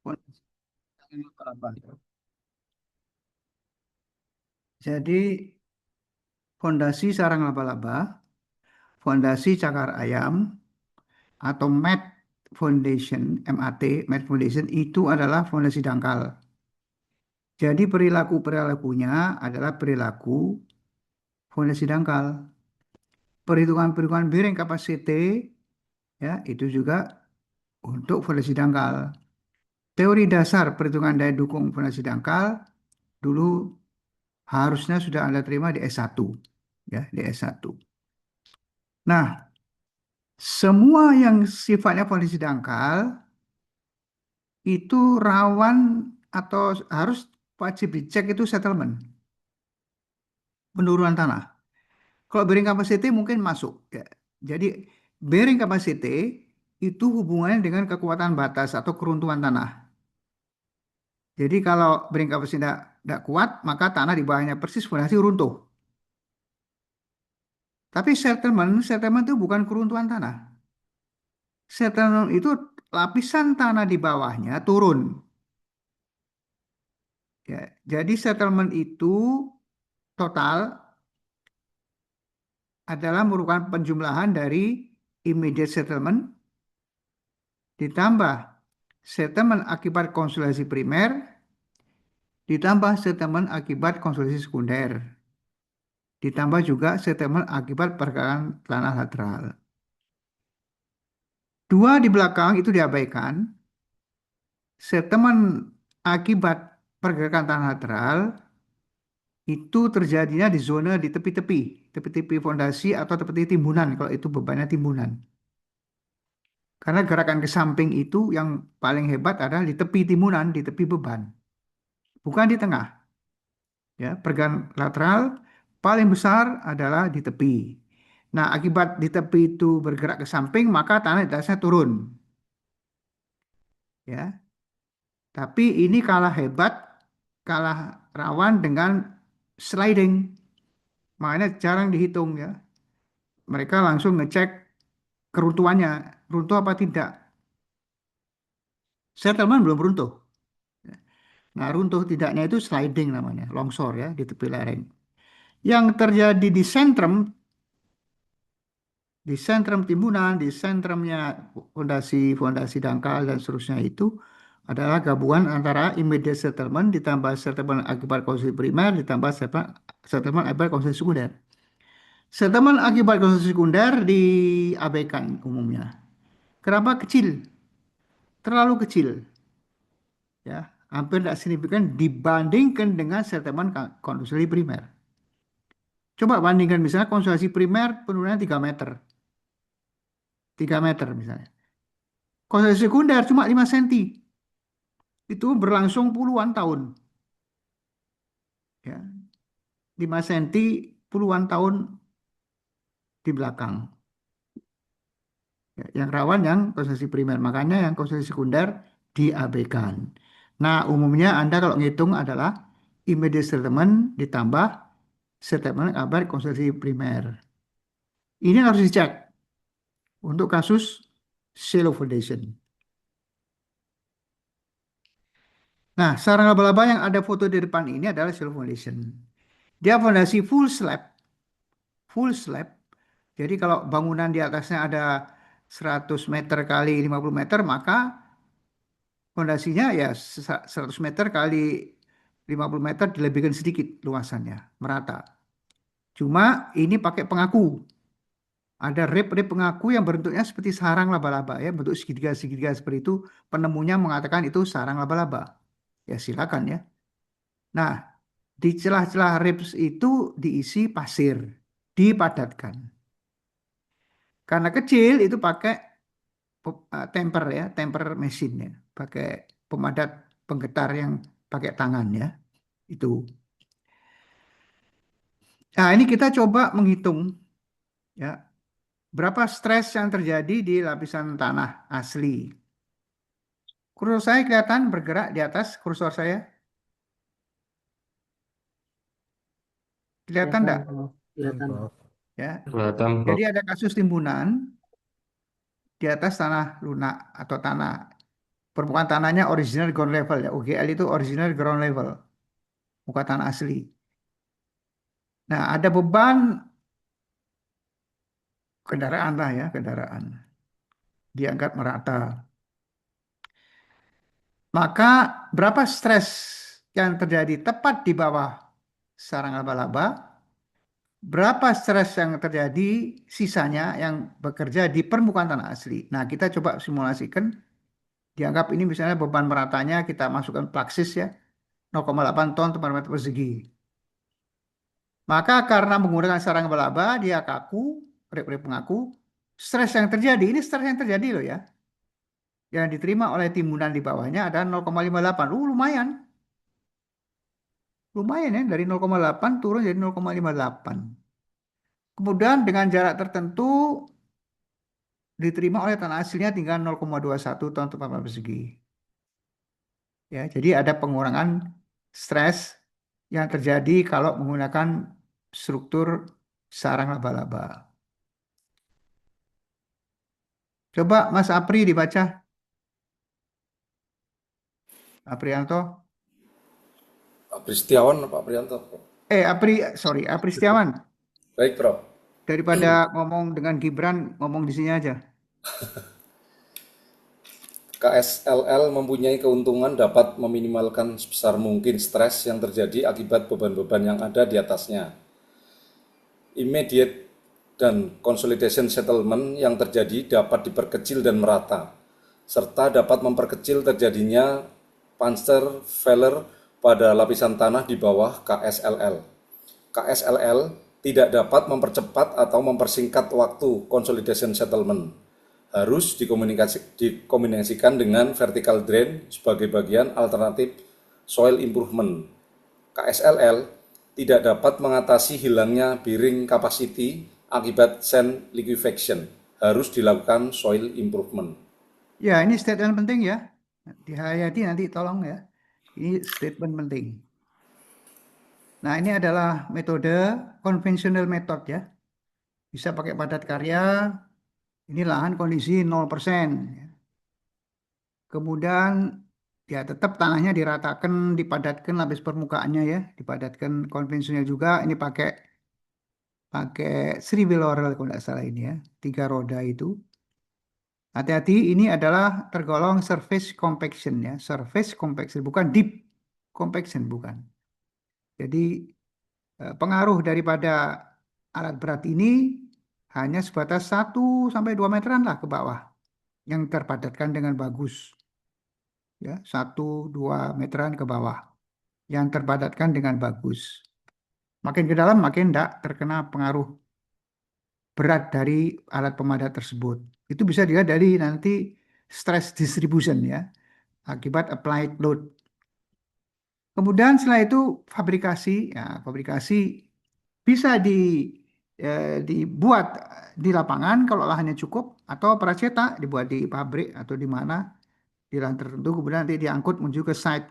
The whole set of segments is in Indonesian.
Fondasi sarang laba-laba. Jadi fondasi sarang laba-laba, fondasi cakar ayam, atau mat foundation, MAT, mat foundation itu adalah fondasi dangkal. Jadi perilakunya adalah perilaku fondasi dangkal. Perhitungan-perhitungan bearing capacity ya itu juga untuk fondasi dangkal. Teori dasar perhitungan daya dukung fondasi dangkal dulu harusnya sudah Anda terima di S1 ya, di S1. Nah, semua yang sifatnya fondasi dangkal itu rawan atau harus wajib dicek itu settlement, penurunan tanah. Kalau bearing capacity mungkin masuk ya. Jadi bearing capacity itu hubungannya dengan kekuatan batas atau keruntuhan tanah. Jadi kalau bearing capacity tidak kuat, maka tanah di bawahnya persis fondasi runtuh. Tapi settlement itu bukan keruntuhan tanah. Settlement itu lapisan tanah di bawahnya turun. Ya, jadi settlement itu total adalah merupakan penjumlahan dari immediate settlement ditambah settlement akibat konsolidasi primer ditambah settlement akibat konsolidasi sekunder ditambah juga settlement akibat pergerakan tanah lateral. Dua di belakang itu diabaikan. Settlement akibat pergerakan tanah lateral itu terjadinya di zona di tepi-tepi, tepi-tepi fondasi atau tepi-tepi timbunan kalau itu bebannya timbunan. Karena gerakan ke samping itu yang paling hebat adalah di tepi timbunan, di tepi beban, bukan di tengah. Ya, pergerakan lateral paling besar adalah di tepi. Nah, akibat di tepi itu bergerak ke samping, maka tanah di atasnya turun. Ya, tapi ini kalah hebat, kalah rawan dengan sliding. Makanya jarang dihitung ya. Mereka langsung ngecek keruntuhannya, runtuh apa tidak. Settlement belum runtuh. Nah, runtuh tidaknya itu sliding namanya, longsor ya di tepi lereng. Yang terjadi di sentrum timbunan, di sentrumnya fondasi dangkal dan seterusnya itu adalah gabungan antara immediate settlement ditambah settlement akibat konstruksi primer ditambah settlement akibat konstruksi sekunder. Settlement akibat konstruksi sekunder diabaikan umumnya. Kenapa kecil? Terlalu kecil, ya, hampir tidak signifikan dibandingkan dengan settlement konstruksi primer. Coba bandingkan misalnya konstruksi primer penurunannya 3 meter, 3 meter misalnya. Konstruksi sekunder cuma 5 cm. Itu berlangsung puluhan tahun. Ya, 5 cm puluhan tahun di belakang. Ya, yang rawan yang konstruksi primer. Makanya yang konstruksi sekunder diabaikan. Nah, umumnya Anda kalau ngitung adalah immediate settlement ditambah settlement kabar konstruksi primer. Ini harus dicek untuk kasus shallow foundation. Nah, sarang laba-laba yang ada foto di depan ini adalah shallow foundation. Dia fondasi full slab. Jadi kalau bangunan di atasnya ada 100 meter kali 50 meter, maka fondasinya ya 100 meter kali 50 meter dilebihkan sedikit luasannya, merata. Cuma ini pakai pengaku. Ada rib-rib pengaku yang bentuknya seperti sarang laba-laba ya, bentuk segitiga-segitiga seperti itu. Penemunya mengatakan itu sarang laba-laba. Ya silakan ya. Nah, di celah-celah ribs itu diisi pasir, dipadatkan. Karena kecil itu pakai temper ya, temper mesin ya, pakai pemadat penggetar yang pakai tangan ya, itu. Nah, ini kita coba menghitung ya, berapa stres yang terjadi di lapisan tanah asli. Kursor saya kelihatan bergerak di atas kursor saya. Kelihatan Kelihatan, enggak? Prof. Kelihatan. Ya. Kelihatan, Prof. Jadi ada kasus timbunan di atas tanah lunak atau tanah Permukaan tanahnya original ground level ya. UGL itu original ground level, muka tanah asli. Nah, ada beban kendaraan lah ya, kendaraan. Diangkat merata. Maka berapa stres yang terjadi tepat di bawah sarang laba-laba, berapa stres yang terjadi sisanya yang bekerja di permukaan tanah asli. Nah, kita coba simulasikan. Dianggap ini misalnya beban meratanya kita masukkan plaksis ya, 0,8 ton per meter persegi. Maka karena menggunakan sarang laba-laba, dia kaku, rip-rip mengaku, stres yang terjadi, ini stres yang terjadi loh ya, yang diterima oleh timbunan di bawahnya ada 0,58. Lumayan. Lumayan ya, dari 0,8 turun jadi 0,58. Kemudian dengan jarak tertentu diterima oleh tanah aslinya tinggal 0,21 ton per meter persegi. Ya, jadi ada pengurangan stres yang terjadi kalau menggunakan struktur sarang laba-laba. Coba Mas Apri dibaca, Aprianto. Pak Pristiawan, Pak Prianto. Apri Setiawan. Baik, Prof. Daripada ngomong dengan Gibran, ngomong di sini aja. KSLL mempunyai keuntungan dapat meminimalkan sebesar mungkin stres yang terjadi akibat beban-beban yang ada di atasnya. Immediate dan consolidation settlement yang terjadi dapat diperkecil dan merata, serta dapat memperkecil terjadinya puncture failure pada lapisan tanah di bawah KSLL. KSLL tidak dapat mempercepat atau mempersingkat waktu consolidation settlement. Harus dikombinasikan dengan vertical drain sebagai bagian alternatif soil improvement. KSLL tidak dapat mengatasi hilangnya bearing capacity akibat sand liquefaction. Harus dilakukan soil improvement. Ya, ini statement penting ya. Dihayati nanti tolong ya. Ini statement penting. Nah, ini adalah metode konvensional method ya. Bisa pakai padat karya. Ini lahan kondisi 0%. Kemudian ya tetap tanahnya diratakan, dipadatkan lapis permukaannya ya, dipadatkan konvensional juga. Ini pakai pakai Sriwil Laurel kalau tidak salah ini ya, 3 roda itu. Hati-hati, ini adalah tergolong surface compaction ya, surface compaction bukan deep compaction bukan. Jadi pengaruh daripada alat berat ini hanya sebatas 1 sampai 2 meteran lah ke bawah yang terpadatkan dengan bagus ya, 1 2 meteran ke bawah yang terpadatkan dengan bagus. Makin ke dalam makin tidak terkena pengaruh berat dari alat pemadat tersebut. Itu bisa dilihat dari nanti stress distribution ya, akibat applied load. Kemudian setelah itu fabrikasi, ya, fabrikasi bisa dibuat di lapangan kalau lahannya cukup, atau pracetak dibuat di pabrik atau di mana di lahan tertentu, kemudian nanti diangkut menuju ke site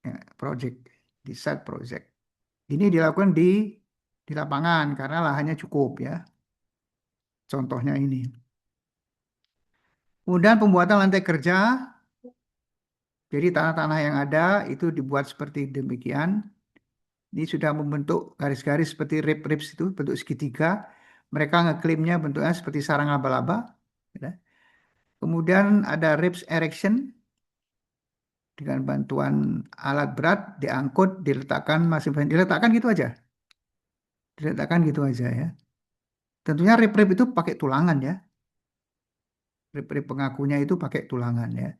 ya, project, di site project. Ini dilakukan di lapangan karena lahannya cukup ya. Contohnya ini. Kemudian pembuatan lantai kerja, jadi tanah-tanah yang ada itu dibuat seperti demikian. Ini sudah membentuk garis-garis seperti rib-ribs itu, bentuk segitiga. Mereka ngeklaimnya bentuknya seperti sarang laba-laba. Ya. Kemudian ada ribs erection, dengan bantuan alat berat diangkut, diletakkan masing-masing, diletakkan gitu aja. Diletakkan gitu aja ya. Tentunya rib-rib itu pakai tulangan ya. Rib-rib pengakunya itu pakai tulangan ya.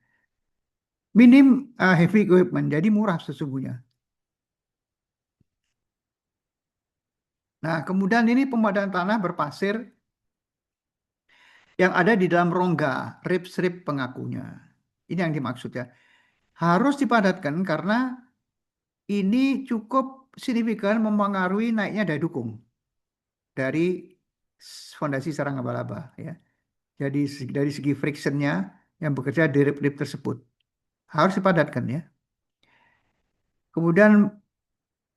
Minim heavy equipment, jadi murah sesungguhnya. Nah, kemudian ini pemadaman tanah berpasir yang ada di dalam rongga, rib-rib pengakunya. Ini yang dimaksud ya. Harus dipadatkan karena ini cukup signifikan mempengaruhi naiknya daya dukung dari fondasi sarang laba-laba ya. Jadi dari segi frictionnya yang bekerja di rib-rib tersebut harus dipadatkan ya. Kemudian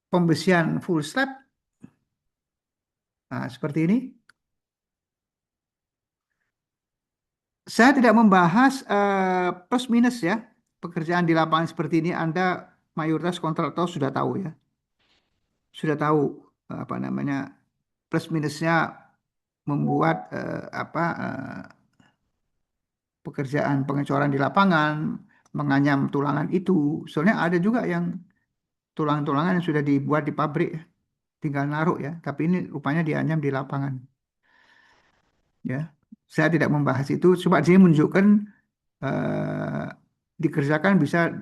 pembesian full slab, nah seperti ini. Saya tidak membahas plus minus ya. pekerjaan di lapangan seperti ini Anda mayoritas kontraktor sudah tahu ya. Sudah tahu apa namanya plus minusnya membuat pekerjaan pengecoran di lapangan, menganyam tulangan itu. Soalnya ada juga yang tulang-tulangan yang sudah dibuat di pabrik, ya, tinggal naruh ya. Tapi ini rupanya dianyam di lapangan. Ya, saya tidak membahas itu. Coba dia menunjukkan eh, dikerjakan bisa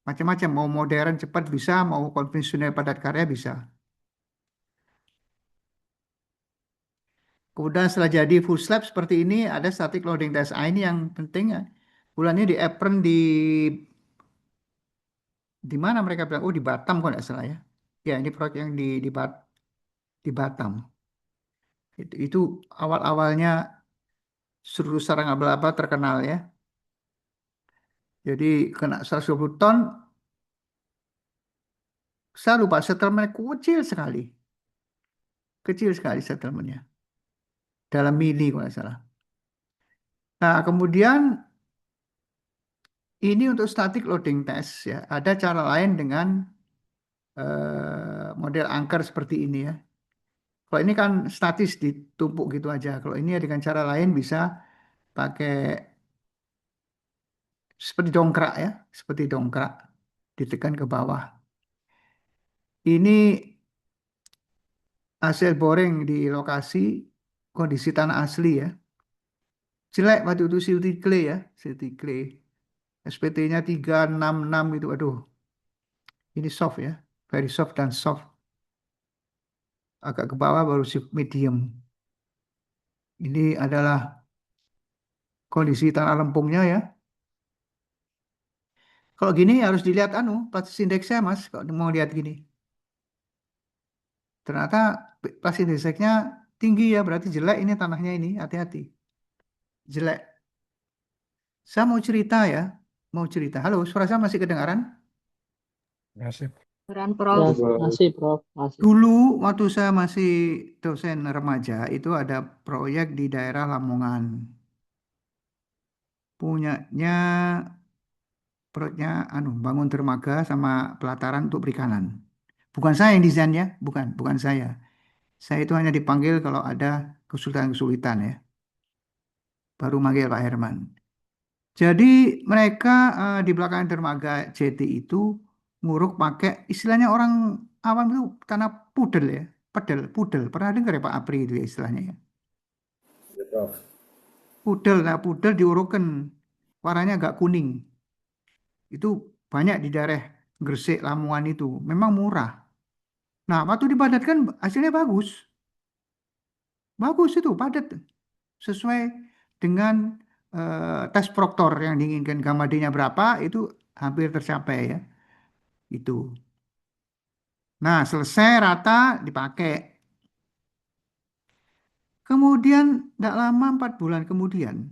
macam-macam. Mau modern cepat bisa, mau konvensional padat karya bisa. Kemudian setelah jadi full slab seperti ini, ada static loading test. Ah, ini yang penting ya. Bulannya di apron di mana mereka bilang, oh di Batam kalau nggak salah ya. Ya ini proyek yang di Batam. Itu awal-awalnya seluruh sarang abal-abal terkenal ya. Jadi kena 120 ton, saya lupa settlement kecil sekali. Kecil sekali settlementnya. Dalam mili kalau nggak salah. Nah kemudian ini untuk static loading test ya. Ada cara lain dengan model angker seperti ini ya. Kalau ini kan statis ditumpuk gitu aja. Kalau ini dengan cara lain bisa pakai seperti dongkrak ya, seperti dongkrak ditekan ke bawah. Ini hasil boring di lokasi kondisi tanah asli ya. Jelek waktu itu silty clay ya, silty clay. SPT-nya 366 gitu. Aduh, ini soft ya, very soft dan soft. Agak ke bawah baru medium. Ini adalah kondisi tanah lempungnya ya. Kalau gini harus dilihat plastic index-nya Mas, kalau mau lihat gini. Ternyata plastic index-nya tinggi ya, berarti jelek ini tanahnya ini, hati-hati. Jelek. Saya mau cerita ya, mau cerita. Halo, suara saya masih kedengaran? Masih. Keren, Ya, Prof. masih, Prof. Masih. Dulu waktu saya masih dosen remaja itu ada proyek di daerah Lamongan. Punyanya proyeknya bangun dermaga sama pelataran untuk perikanan. Bukan saya yang desain ya, bukan saya. Saya itu hanya dipanggil kalau ada kesulitan-kesulitan ya. Baru manggil Pak Herman. Jadi mereka di belakang dermaga JT itu nguruk pakai istilahnya orang awam itu tanah pudel ya, pudel. Pernah dengar ya Pak Apri itu ya istilahnya ya. Ya, Prof. Pudel, nah pudel diurukkan warnanya agak kuning. Itu banyak di daerah Gresik, Lamongan itu. Memang murah. Nah, waktu dipadatkan hasilnya bagus. Bagus itu padat sesuai dengan tes proktor yang diinginkan gamma D-nya berapa itu hampir tercapai ya. Itu. Nah, selesai rata dipakai. Kemudian tidak lama 4 bulan kemudian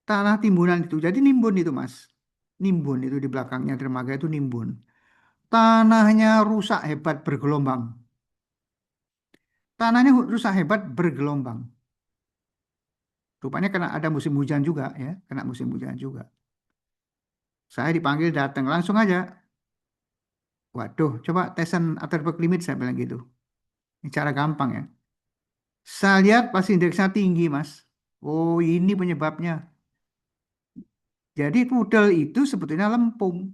tanah timbunan itu jadi nimbun itu Mas. Nimbun itu di belakangnya dermaga itu nimbun. Tanahnya rusak hebat bergelombang. Tanahnya rusak hebat bergelombang. Rupanya kena ada musim hujan juga ya, kena musim hujan juga. Saya dipanggil datang langsung aja. Waduh, coba tesan Atterberg limit saya bilang gitu. Ini cara gampang ya. Saya lihat pas indeksnya tinggi, Mas. Oh, ini penyebabnya. Jadi pudel itu sebetulnya lempung.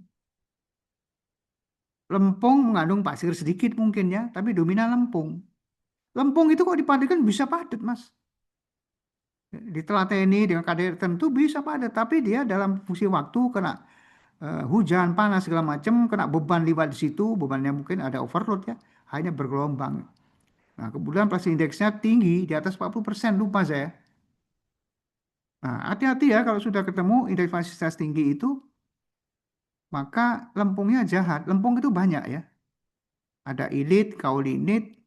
Lempung mengandung pasir sedikit mungkin ya, tapi dominan lempung. Lempung itu kok dipadatkan bisa padat, Mas. Ditelateni dengan kadar tertentu bisa padat, tapi dia dalam fungsi waktu kena hujan, panas segala macam, kena beban liwat di situ, bebannya mungkin ada overload ya, hanya bergelombang. Nah, kemudian plastik indeksnya tinggi di atas 40%, lupa saya. Nah, hati-hati ya kalau sudah ketemu indeks fasilitas tinggi itu, maka lempungnya jahat. Lempung itu banyak ya. Ada ilit, kaulinit,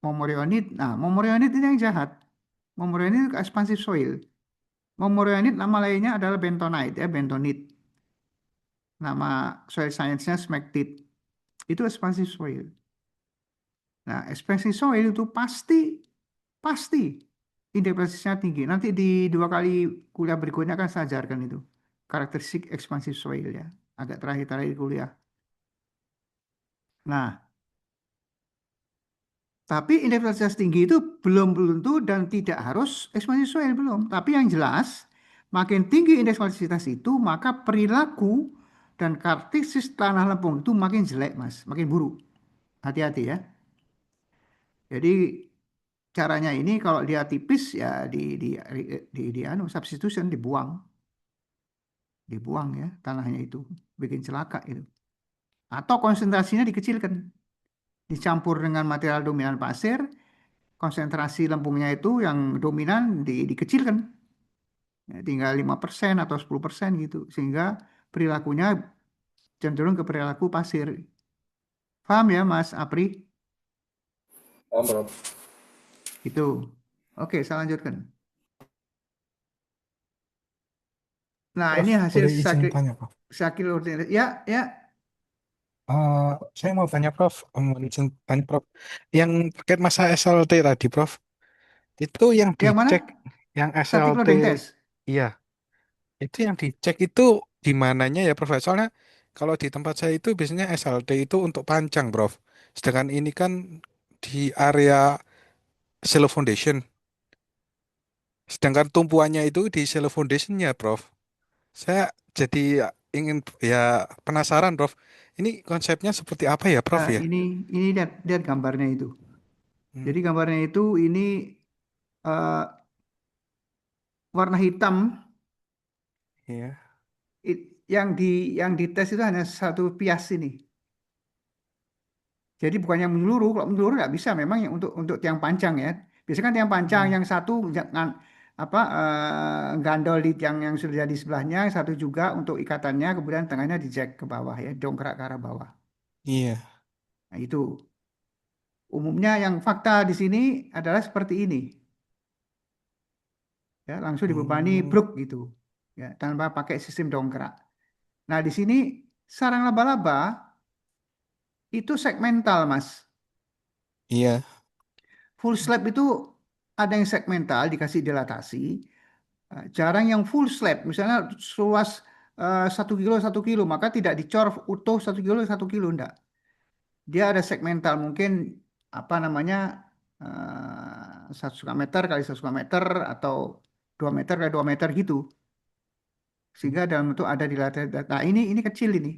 momorionit. Nah, momorionit ini yang jahat. Momorionit itu expansive soil. Momorionit nama lainnya adalah bentonite ya, bentonit. Nama soil science-nya smectite. Itu expansive soil. Nah, expansive soil itu pasti indeks basisnya tinggi. Nanti di 2 kali kuliah berikutnya akan saya ajarkan itu. karakteristik expansive soil ya. Agak terakhir-terakhir kuliah. Nah, tapi intensitas tinggi itu belum tentu dan tidak harus ekspansi soil belum. Tapi yang jelas, makin tinggi indeks intensitas itu, maka perilaku dan karakteristik tanah lempung itu makin jelek, Mas, makin buruk. Hati-hati ya. Jadi caranya ini kalau dia tipis ya anu substitution dibuang ya tanahnya itu, bikin celaka itu. Atau konsentrasinya dikecilkan, dicampur dengan material dominan pasir, konsentrasi lempungnya itu yang dominan dikecilkan. Ya, tinggal 5% atau 10% gitu. Sehingga perilakunya cenderung ke perilaku pasir. Paham ya Mas Apri? Paham, Prof. Itu. Oke, saya lanjutkan. Nah, Prof, ini hasil boleh izin sakit tanya, Prof? sakit ya, ya. Eh, saya mau tanya, Prof. Mau izin tanya, Prof. Yang terkait masa SLT tadi, Prof. Itu yang Yang mana? dicek, yang Static SLT, loading test. iya. Itu yang dicek itu di mananya ya, Prof? Soalnya kalau di tempat saya itu biasanya SLT itu untuk pancang, Prof. Sedangkan ini kan di area shallow foundation. Sedangkan tumpuannya itu di shallow foundationnya, Prof. Saya jadi ingin ya penasaran, Prof. Ini konsepnya seperti apa ya, Prof Nah, ya? ini lihat, lihat gambarnya itu. Hmm, Jadi gambarnya itu ini eh, warna hitam iya. yang dites itu hanya satu pias ini. Jadi bukannya menyeluruh, kalau menyeluruh nggak bisa memang yang untuk tiang panjang ya. Biasanya kan tiang panjang Hmm, yang satu jangan apa gandol di tiang yang sudah di sebelahnya, yang satu juga untuk ikatannya, kemudian tengahnya dijek ke bawah ya, dongkrak ke arah bawah. iya. Nah, itu umumnya yang fakta di sini adalah seperti ini ya, langsung dibebani Hmm, bruk gitu ya, tanpa pakai sistem dongkrak. Nah, di sini sarang laba-laba itu segmental, Mas. iya. Full slab itu ada yang segmental dikasih dilatasi. Jarang yang full slab, misalnya seluas 1 kilo 1 kilo, maka tidak dicor utuh 1 kilo 1 kilo, enggak. Dia ada segmental mungkin apa namanya 1,5 meter kali 1,5 meter atau 2 meter kali 2 meter gitu. Sehingga dalam bentuk ada di lantai. Nah ini kecil ini.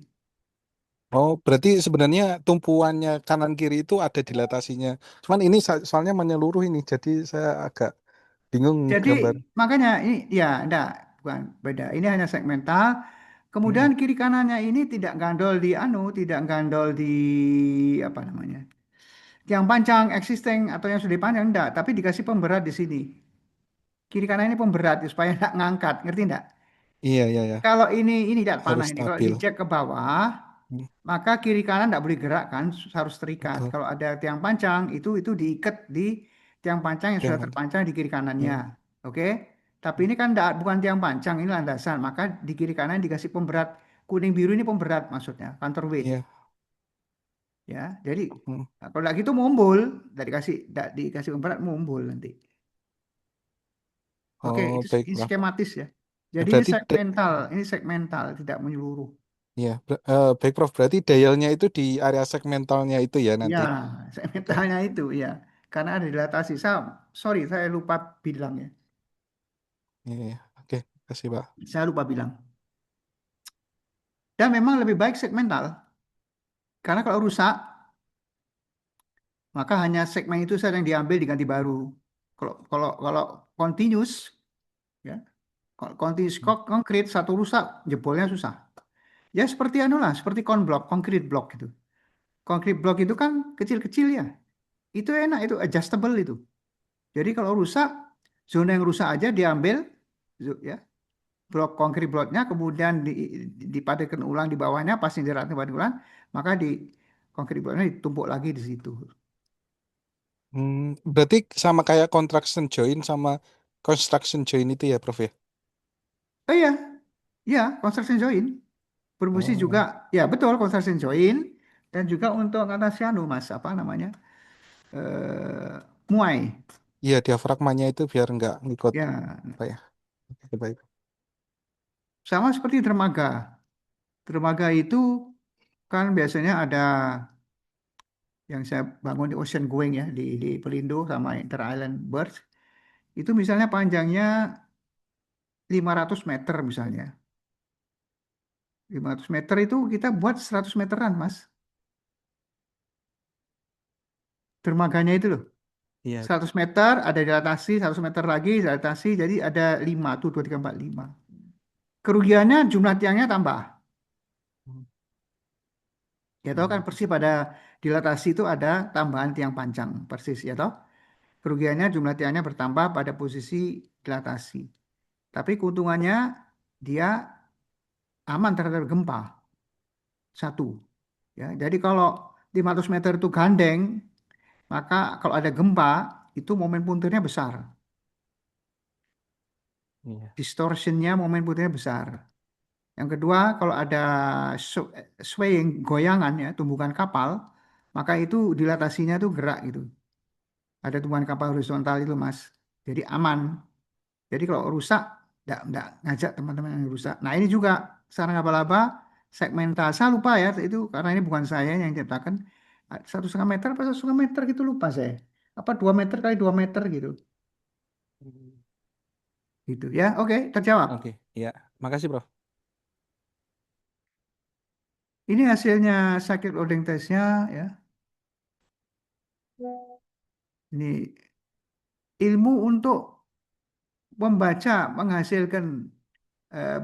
Oh, berarti sebenarnya tumpuannya kanan kiri itu ada dilatasinya. Cuman ini soalnya menyeluruh ini, jadi saya agak bingung Jadi gambar. makanya ini ya enggak, bukan beda. Ini hanya segmental. Hmm, Kemudian kiri kanannya ini tidak gandol di anu, tidak gandol di apa namanya? Yang panjang existing atau yang sudah panjang enggak, tapi dikasih pemberat di sini. Kiri kanan ini pemberat ya, supaya enggak ngangkat, ngerti enggak? iya, iya, ya. Kalau ini tidak panah Harus ini, kalau stabil. dicek ke bawah, Hmm, maka kiri kanan enggak boleh gerak kan, harus terikat. betul. Kalau ada tiang panjang itu diikat di tiang panjang yang sudah Jangan. terpancang di kiri kanannya. Hmm, Oke? Tapi ini kan enggak, bukan tiang panjang, ini landasan, maka di kiri kanan dikasih pemberat. Kuning biru ini pemberat maksudnya, counterweight. iya. Ya, jadi Hmm. kalau enggak gitu mumbul, enggak dikasih pemberat mumbul nanti. Oke, Oh, itu baik, ini Prof. skematis ya. Jadi Berarti ini segmental, tidak menyeluruh. ya, baik, Prof. Berarti dialnya itu di area segmentalnya itu ya Ya, nanti. Oke. segmentalnya itu ya. Karena ada dilatasi. Sorry, saya lupa bilang ya. Iya, iya. Oke, kasih, Pak. Saya lupa bilang. Dan memang lebih baik segmental. Karena kalau rusak, maka hanya segmen itu saja yang diambil diganti baru. Kalau continuous, ya, kalau continuous Hmm. konkret satu rusak, jebolnya susah. Ya seperti anu lah, seperti konblok, konkret blok gitu. Konkret blok itu kan kecil-kecil ya. Itu enak, itu adjustable itu. Jadi kalau rusak, zona yang rusak aja diambil, ya, blok konkret bloknya, kemudian dipadatkan ulang di bawahnya, pas yang dirata ulang, maka di konkret bloknya ditumpuk lagi di situ. Berarti sama kayak contraction join sama construction join itu ya, Prof ya? Oh iya, ya construction join berfungsi juga, Oh, ya betul construction join dan juga untuk ngatasi anu mas, apa namanya, muai, iya diafragmanya itu biar nggak ngikut ya. apa ya? Oke, baik. Sama seperti dermaga. Dermaga itu kan biasanya ada yang saya bangun di Ocean Going ya di Pelindo sama Inter Island Birds. Itu misalnya panjangnya 500 meter misalnya. 500 meter itu kita buat 100 meteran, Mas. Dermaganya itu loh. Iya. 100 meter ada dilatasi, 100 meter lagi dilatasi, jadi ada 5 tuh, 2, 3, 4, 5. Kerugiannya jumlah tiangnya tambah. Ya toh kan persis pada dilatasi itu ada tambahan tiang panjang, persis ya toh. Kerugiannya jumlah tiangnya bertambah pada posisi dilatasi. Tapi keuntungannya dia aman terhadap gempa. Satu. Ya, jadi kalau 500 meter itu gandeng, maka kalau ada gempa, itu momen punturnya besar. Iya. Distortionnya momen punturnya besar. Yang kedua, kalau ada swaying, goyangan ya, tumbukan kapal, maka itu dilatasinya tuh gerak gitu. Ada tumbukan kapal horizontal itu, Mas. Jadi aman. Jadi kalau rusak, enggak ngajak teman-teman yang rusak. Nah ini juga sarang laba-laba segmental. Saya lupa ya itu karena ini bukan saya yang ciptakan. 1,5 meter apa 1,5 meter gitu lupa saya. Apa 2 meter kali 2 meter gitu. Gitu ya. Oke, terjawab. Oke, ya. Makasih, Prof. Ini hasilnya circuit loading testnya ya. Ini ilmu untuk membaca menghasilkan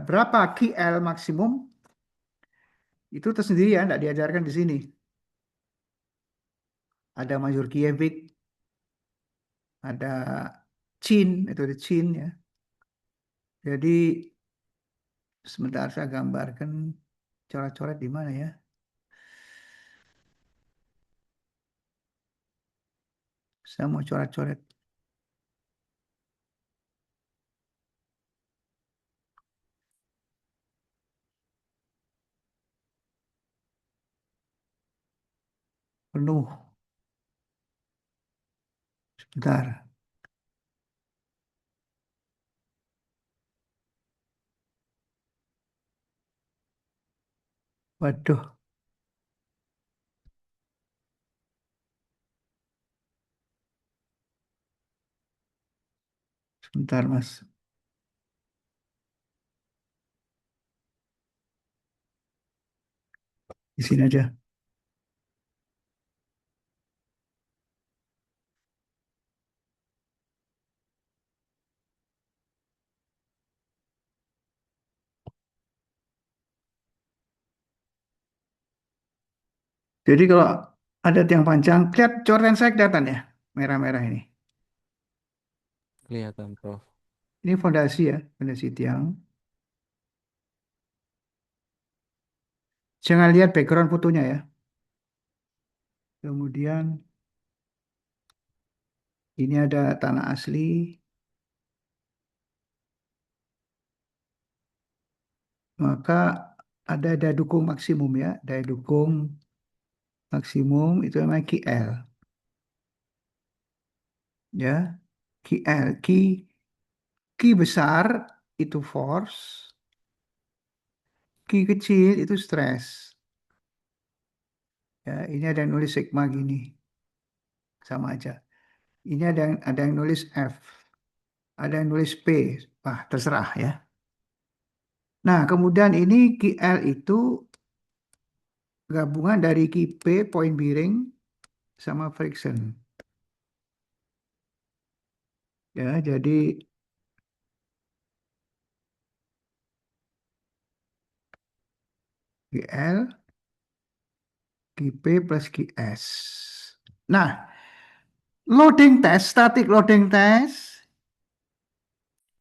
berapa QL maksimum itu tersendiri ya, tidak diajarkan di sini. Ada Majorkiewicz, ada Chin, itu ada Chin ya. Jadi sebentar saya gambarkan coret-coret di mana ya. Saya mau coret-coret penuh. Sebentar. Waduh, sebentar Mas. Di sini aja. Jadi kalau ada tiang panjang, lihat coretan saya kelihatan ya, merah-merah ini. Kelihatan, Prof. Ini fondasi ya, fondasi tiang. Jangan lihat background fotonya ya. Kemudian ini ada tanah asli, maka ada daya dukung maksimum ya, daya dukung maksimum itu namanya KL ya, KL, Ki besar itu force, Ki kecil itu stress. Ya, ini ada yang nulis sigma gini, sama aja. Ini ada yang nulis F, ada yang nulis P, wah terserah ya. Nah, kemudian ini KL itu gabungan dari Ki P, point bearing, sama friction. Ya, jadi KL, Ki P plus Ki S. Nah, loading test, static loading test,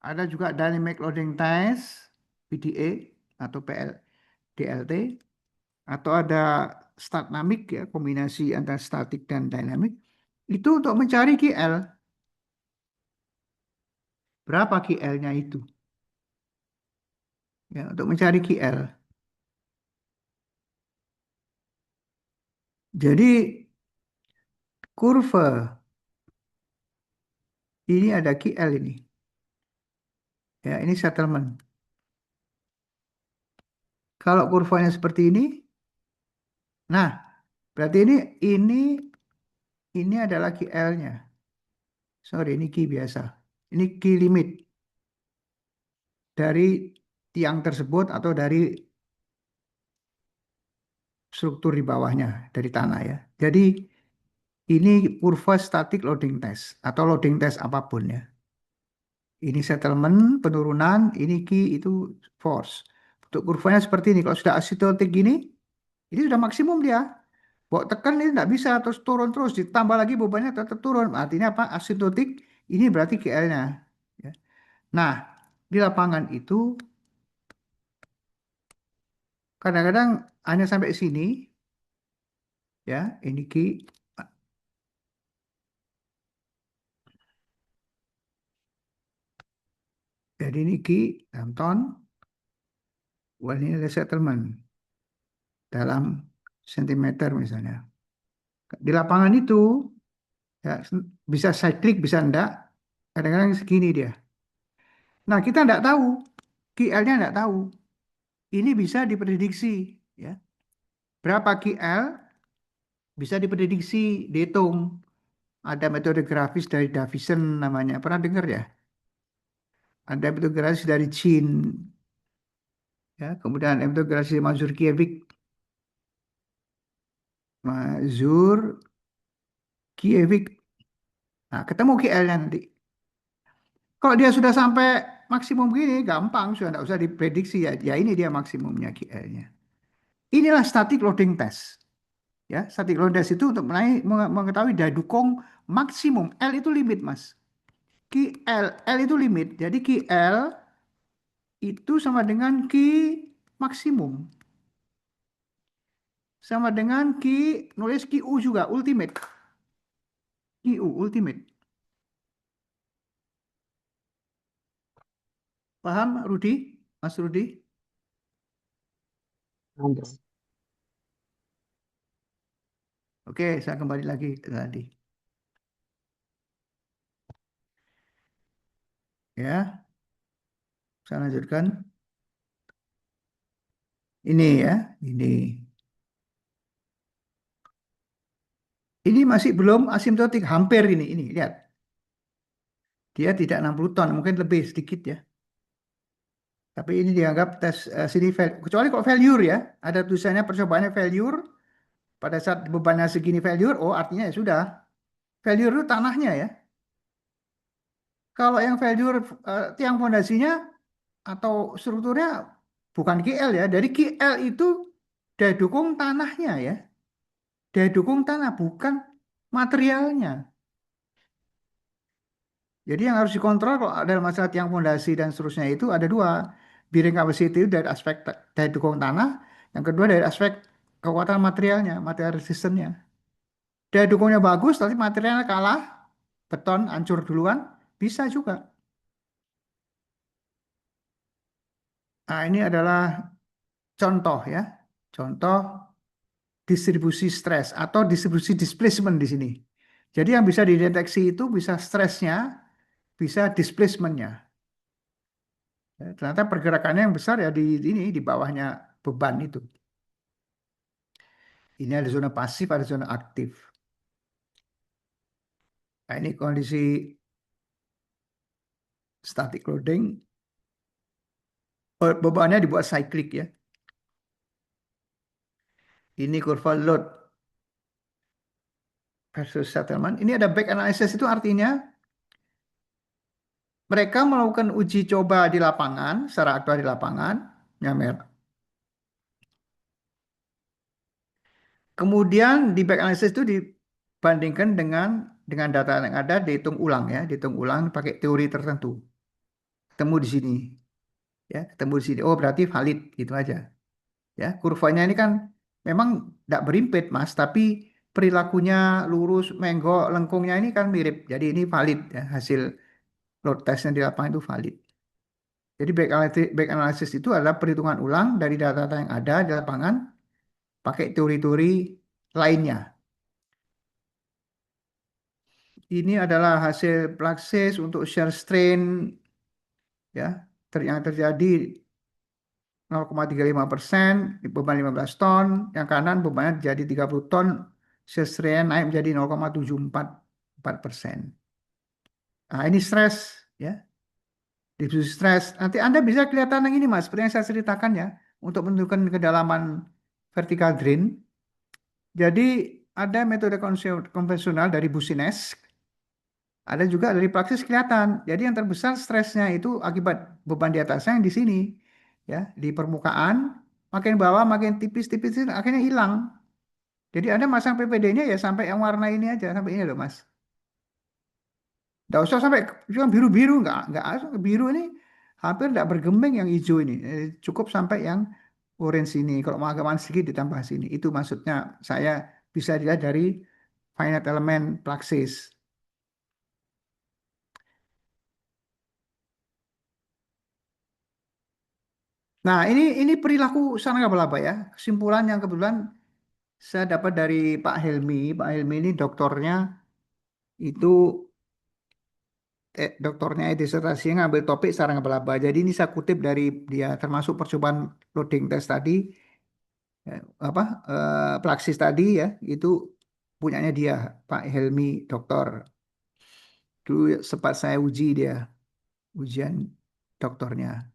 ada juga dynamic loading test, PDA atau DLT, atau ada statnamic ya, kombinasi antara statik dan dynamic. Itu untuk mencari KL. Berapa KL-nya itu? Ya, untuk mencari KL. Jadi kurva ini ada KL ini. Ya, ini settlement. Kalau kurvanya seperti ini, nah berarti ini adalah QL-nya. Sorry, ini Q biasa. Ini Q limit dari tiang tersebut atau dari struktur di bawahnya, dari tanah ya. Jadi ini kurva static loading test atau loading test apapun ya. Ini settlement, penurunan, ini key, itu force. Untuk kurvanya seperti ini. Kalau sudah asymptotik gini, ini sudah maksimum dia. Bawa tekan ini tidak bisa terus turun terus. Ditambah lagi bebannya tetap turun. Artinya apa? Asymptotik, ini berarti KL-nya. Ya. Nah, di lapangan itu kadang-kadang hanya sampai sini. Ya, ini key. Jadi ini key, dalam ton. Wah, ini ada settlement. Dalam sentimeter misalnya. Di lapangan itu ya, bisa cyclic, bisa enggak. Kadang-kadang segini dia. Nah, kita enggak tahu. QL-nya enggak tahu. Ini bisa diprediksi. Ya. Berapa QL bisa diprediksi, dihitung. Ada metode grafis dari Davison namanya. Pernah dengar ya? Ada metode grafis dari Chin. Ya. Kemudian ada metode grafis dari Mazurkiewicz. Mazurkiewicz. Nah, ketemu QL-nya nanti. Kalau dia sudah sampai maksimum gini, gampang, sudah tidak usah diprediksi ya. Ya ini dia maksimumnya QL-nya. Inilah static loading test. Ya, static loading test itu untuk mengetahui daya dukung maksimum. L itu limit, Mas. QL, L itu limit. Jadi QL itu sama dengan Q maksimum. Sama dengan Q, nulis QU juga, ultimate. QU, ultimate. Paham, Rudi? Mas Rudi? Oke, saya kembali lagi ke tadi. Ya, saya lanjutkan. Ini ya, ini. Ini masih belum asimptotik, hampir ini lihat. Dia tidak 60 ton, mungkin lebih sedikit ya. Tapi ini dianggap tes sini kecuali kok failure ya. Ada tulisannya percobaannya failure. Pada saat bebannya segini failure, oh artinya ya sudah. Failure itu tanahnya ya. Kalau yang failure tiang fondasinya atau strukturnya bukan KL ya. Dari KL itu daya dukung tanahnya ya. Daya dukung tanah bukan materialnya. Jadi yang harus dikontrol kalau ada masalah tiang fondasi dan seterusnya itu ada dua. Bearing capacity itu dari aspek daya dukung tanah, yang kedua dari aspek kekuatan materialnya, material resistance-nya. Daya dukungnya bagus, tapi materialnya kalah, beton hancur duluan, bisa juga. Nah, ini adalah contoh ya, contoh distribusi stres atau distribusi displacement di sini. Jadi yang bisa dideteksi itu bisa stresnya, bisa displacementnya. Ya, ternyata pergerakannya yang besar ya di ini di bawahnya beban itu. Ini ada zona pasif, ada zona aktif. Nah, ini kondisi static loading. Bebannya dibuat cyclic ya. Ini kurva load versus settlement. Ini ada back analysis itu artinya mereka melakukan uji coba di lapangan, secara aktual di lapangan, nyamer. Kemudian di back analysis itu dibandingkan dengan data yang ada, dihitung ulang ya, dihitung ulang pakai teori tertentu. Ketemu di sini, ya, ketemu di sini. Oh berarti valid gitu aja. Ya, kurvanya ini kan memang tidak berimpit Mas, tapi perilakunya lurus, menggok, lengkungnya ini kan mirip. Jadi ini valid ya, hasil load testnya di lapangan itu valid. Jadi back analysis itu adalah perhitungan ulang dari data-data yang ada di lapangan pakai teori-teori lainnya. Ini adalah hasil Praxis untuk shear strain ya yang terjadi 0,35%, beban 15 ton, yang kanan bebannya jadi 30 ton, sestrenya naik menjadi 0,744%. Nah, ini stres, ya, diffuse stres. Nanti Anda bisa kelihatan yang ini, Mas, seperti yang saya ceritakan ya, untuk menentukan kedalaman vertical drain. Jadi ada metode konvensional dari Business, ada juga dari praksis kelihatan. Jadi yang terbesar stresnya itu akibat beban di atasnya yang di sini, ya, di permukaan. Makin bawah, makin tipis-tipis, akhirnya hilang. Jadi Anda masang PPD-nya ya sampai yang warna ini aja, sampai ini loh, Mas. Nggak usah sampai cuma biru-biru, nggak harus biru ini hampir nggak bergeming yang hijau ini. Cukup sampai yang orange ini. Kalau mau agak sedikit ditambah sini. Itu maksudnya saya bisa dilihat dari finite element Praxis. Nah, ini perilaku sarang laba-laba ya. Kesimpulan yang kebetulan saya dapat dari Pak Helmi. Pak Helmi ini doktornya itu doktornya disertasi ngambil topik sarang laba-laba. Jadi ini saya kutip dari dia termasuk percobaan loading test tadi, apa Praksis tadi ya, itu punyanya dia Pak Helmi dokter. Dulu sempat saya uji dia ujian doktornya.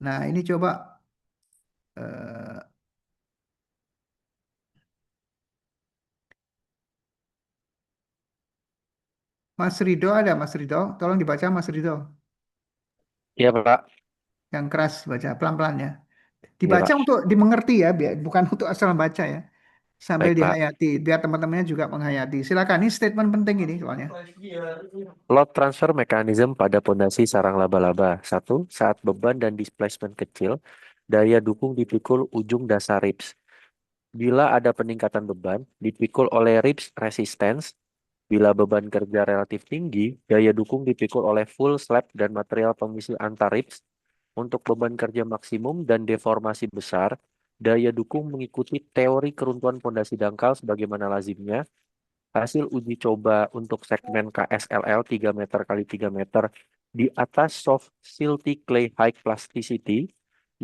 Nah, ini coba eh, Mas Rido ada Mas Rido, tolong dibaca Mas Rido. Iya Pak, Yang keras baca pelan-pelan ya. iya Dibaca Pak, untuk dimengerti ya, bukan untuk asal baca ya. Sambil baik Pak. dihayati, biar teman-temannya juga menghayati. Silakan, ini statement penting ini soalnya. Load transfer mechanism pada pondasi sarang laba-laba. Satu, saat beban dan displacement kecil, daya dukung dipikul ujung dasar ribs. Bila ada peningkatan beban, dipikul oleh ribs resistance. Bila beban kerja relatif tinggi, daya dukung dipikul oleh full slab dan material pengisi antar ribs. Untuk beban kerja maksimum dan deformasi besar, daya dukung mengikuti teori keruntuhan pondasi dangkal sebagaimana lazimnya. Hasil uji coba untuk segmen KSLL 3 meter kali 3 meter di atas soft silty clay high plasticity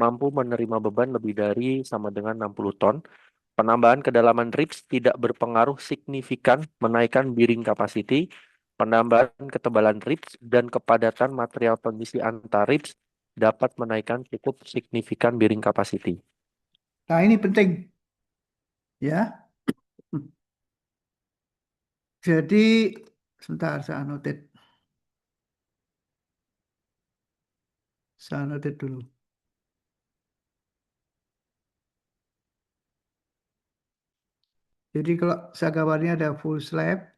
mampu menerima beban lebih dari sama dengan 60 ton. Penambahan kedalaman ribs tidak berpengaruh signifikan menaikkan bearing capacity. Penambahan ketebalan ribs dan kepadatan material pengisi antar ribs dapat menaikkan cukup signifikan bearing capacity. Nah, ini penting ya. Jadi sebentar saya noted dulu. Jadi kalau saya gambarnya ada full slab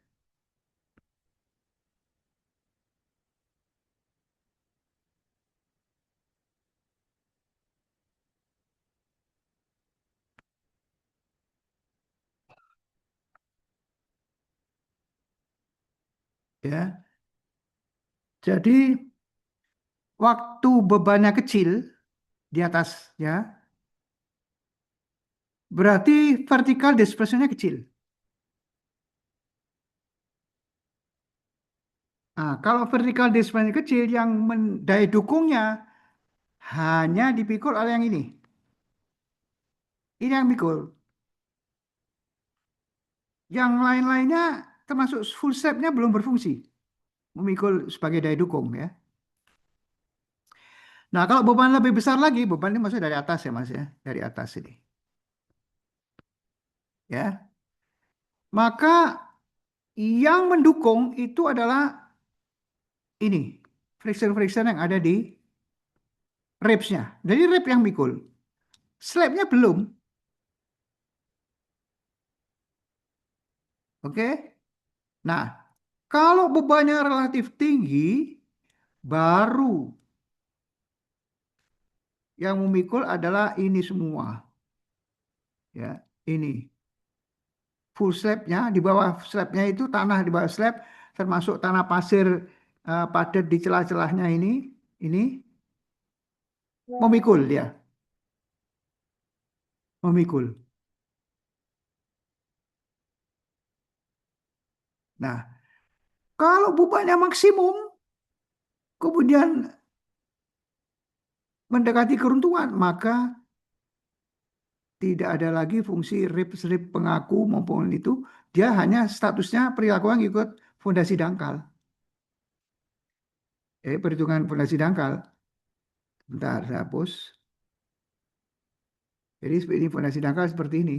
ya. Jadi waktu bebannya kecil di atasnya, berarti vertical displacement-nya kecil. Nah, kalau vertical displacement kecil yang daya dukungnya hanya dipikul oleh yang ini. Ini yang pikul. Yang lain-lainnya termasuk full step-nya belum berfungsi. Memikul sebagai daya dukung ya. Nah, kalau beban lebih besar lagi, beban ini maksudnya dari atas ya Mas ya. Dari atas ini. Ya. Maka yang mendukung itu adalah ini. Friction-friction yang ada di ribs-nya. Jadi rib yang mikul. Slab-nya belum. Oke. Nah, kalau bebannya relatif tinggi, baru yang memikul adalah ini semua. Ya, ini. Full slabnya, di bawah slabnya itu tanah di bawah slab, termasuk tanah pasir padat di celah-celahnya ini memikul dia, memikul. Nah, kalau bebannya maksimum, kemudian mendekati keruntuhan, maka tidak ada lagi fungsi rib pengaku maupun itu. Dia hanya statusnya perilaku yang ikut fondasi dangkal. Perhitungan fondasi dangkal. Bentar, saya hapus. Jadi ini fondasi dangkal seperti ini.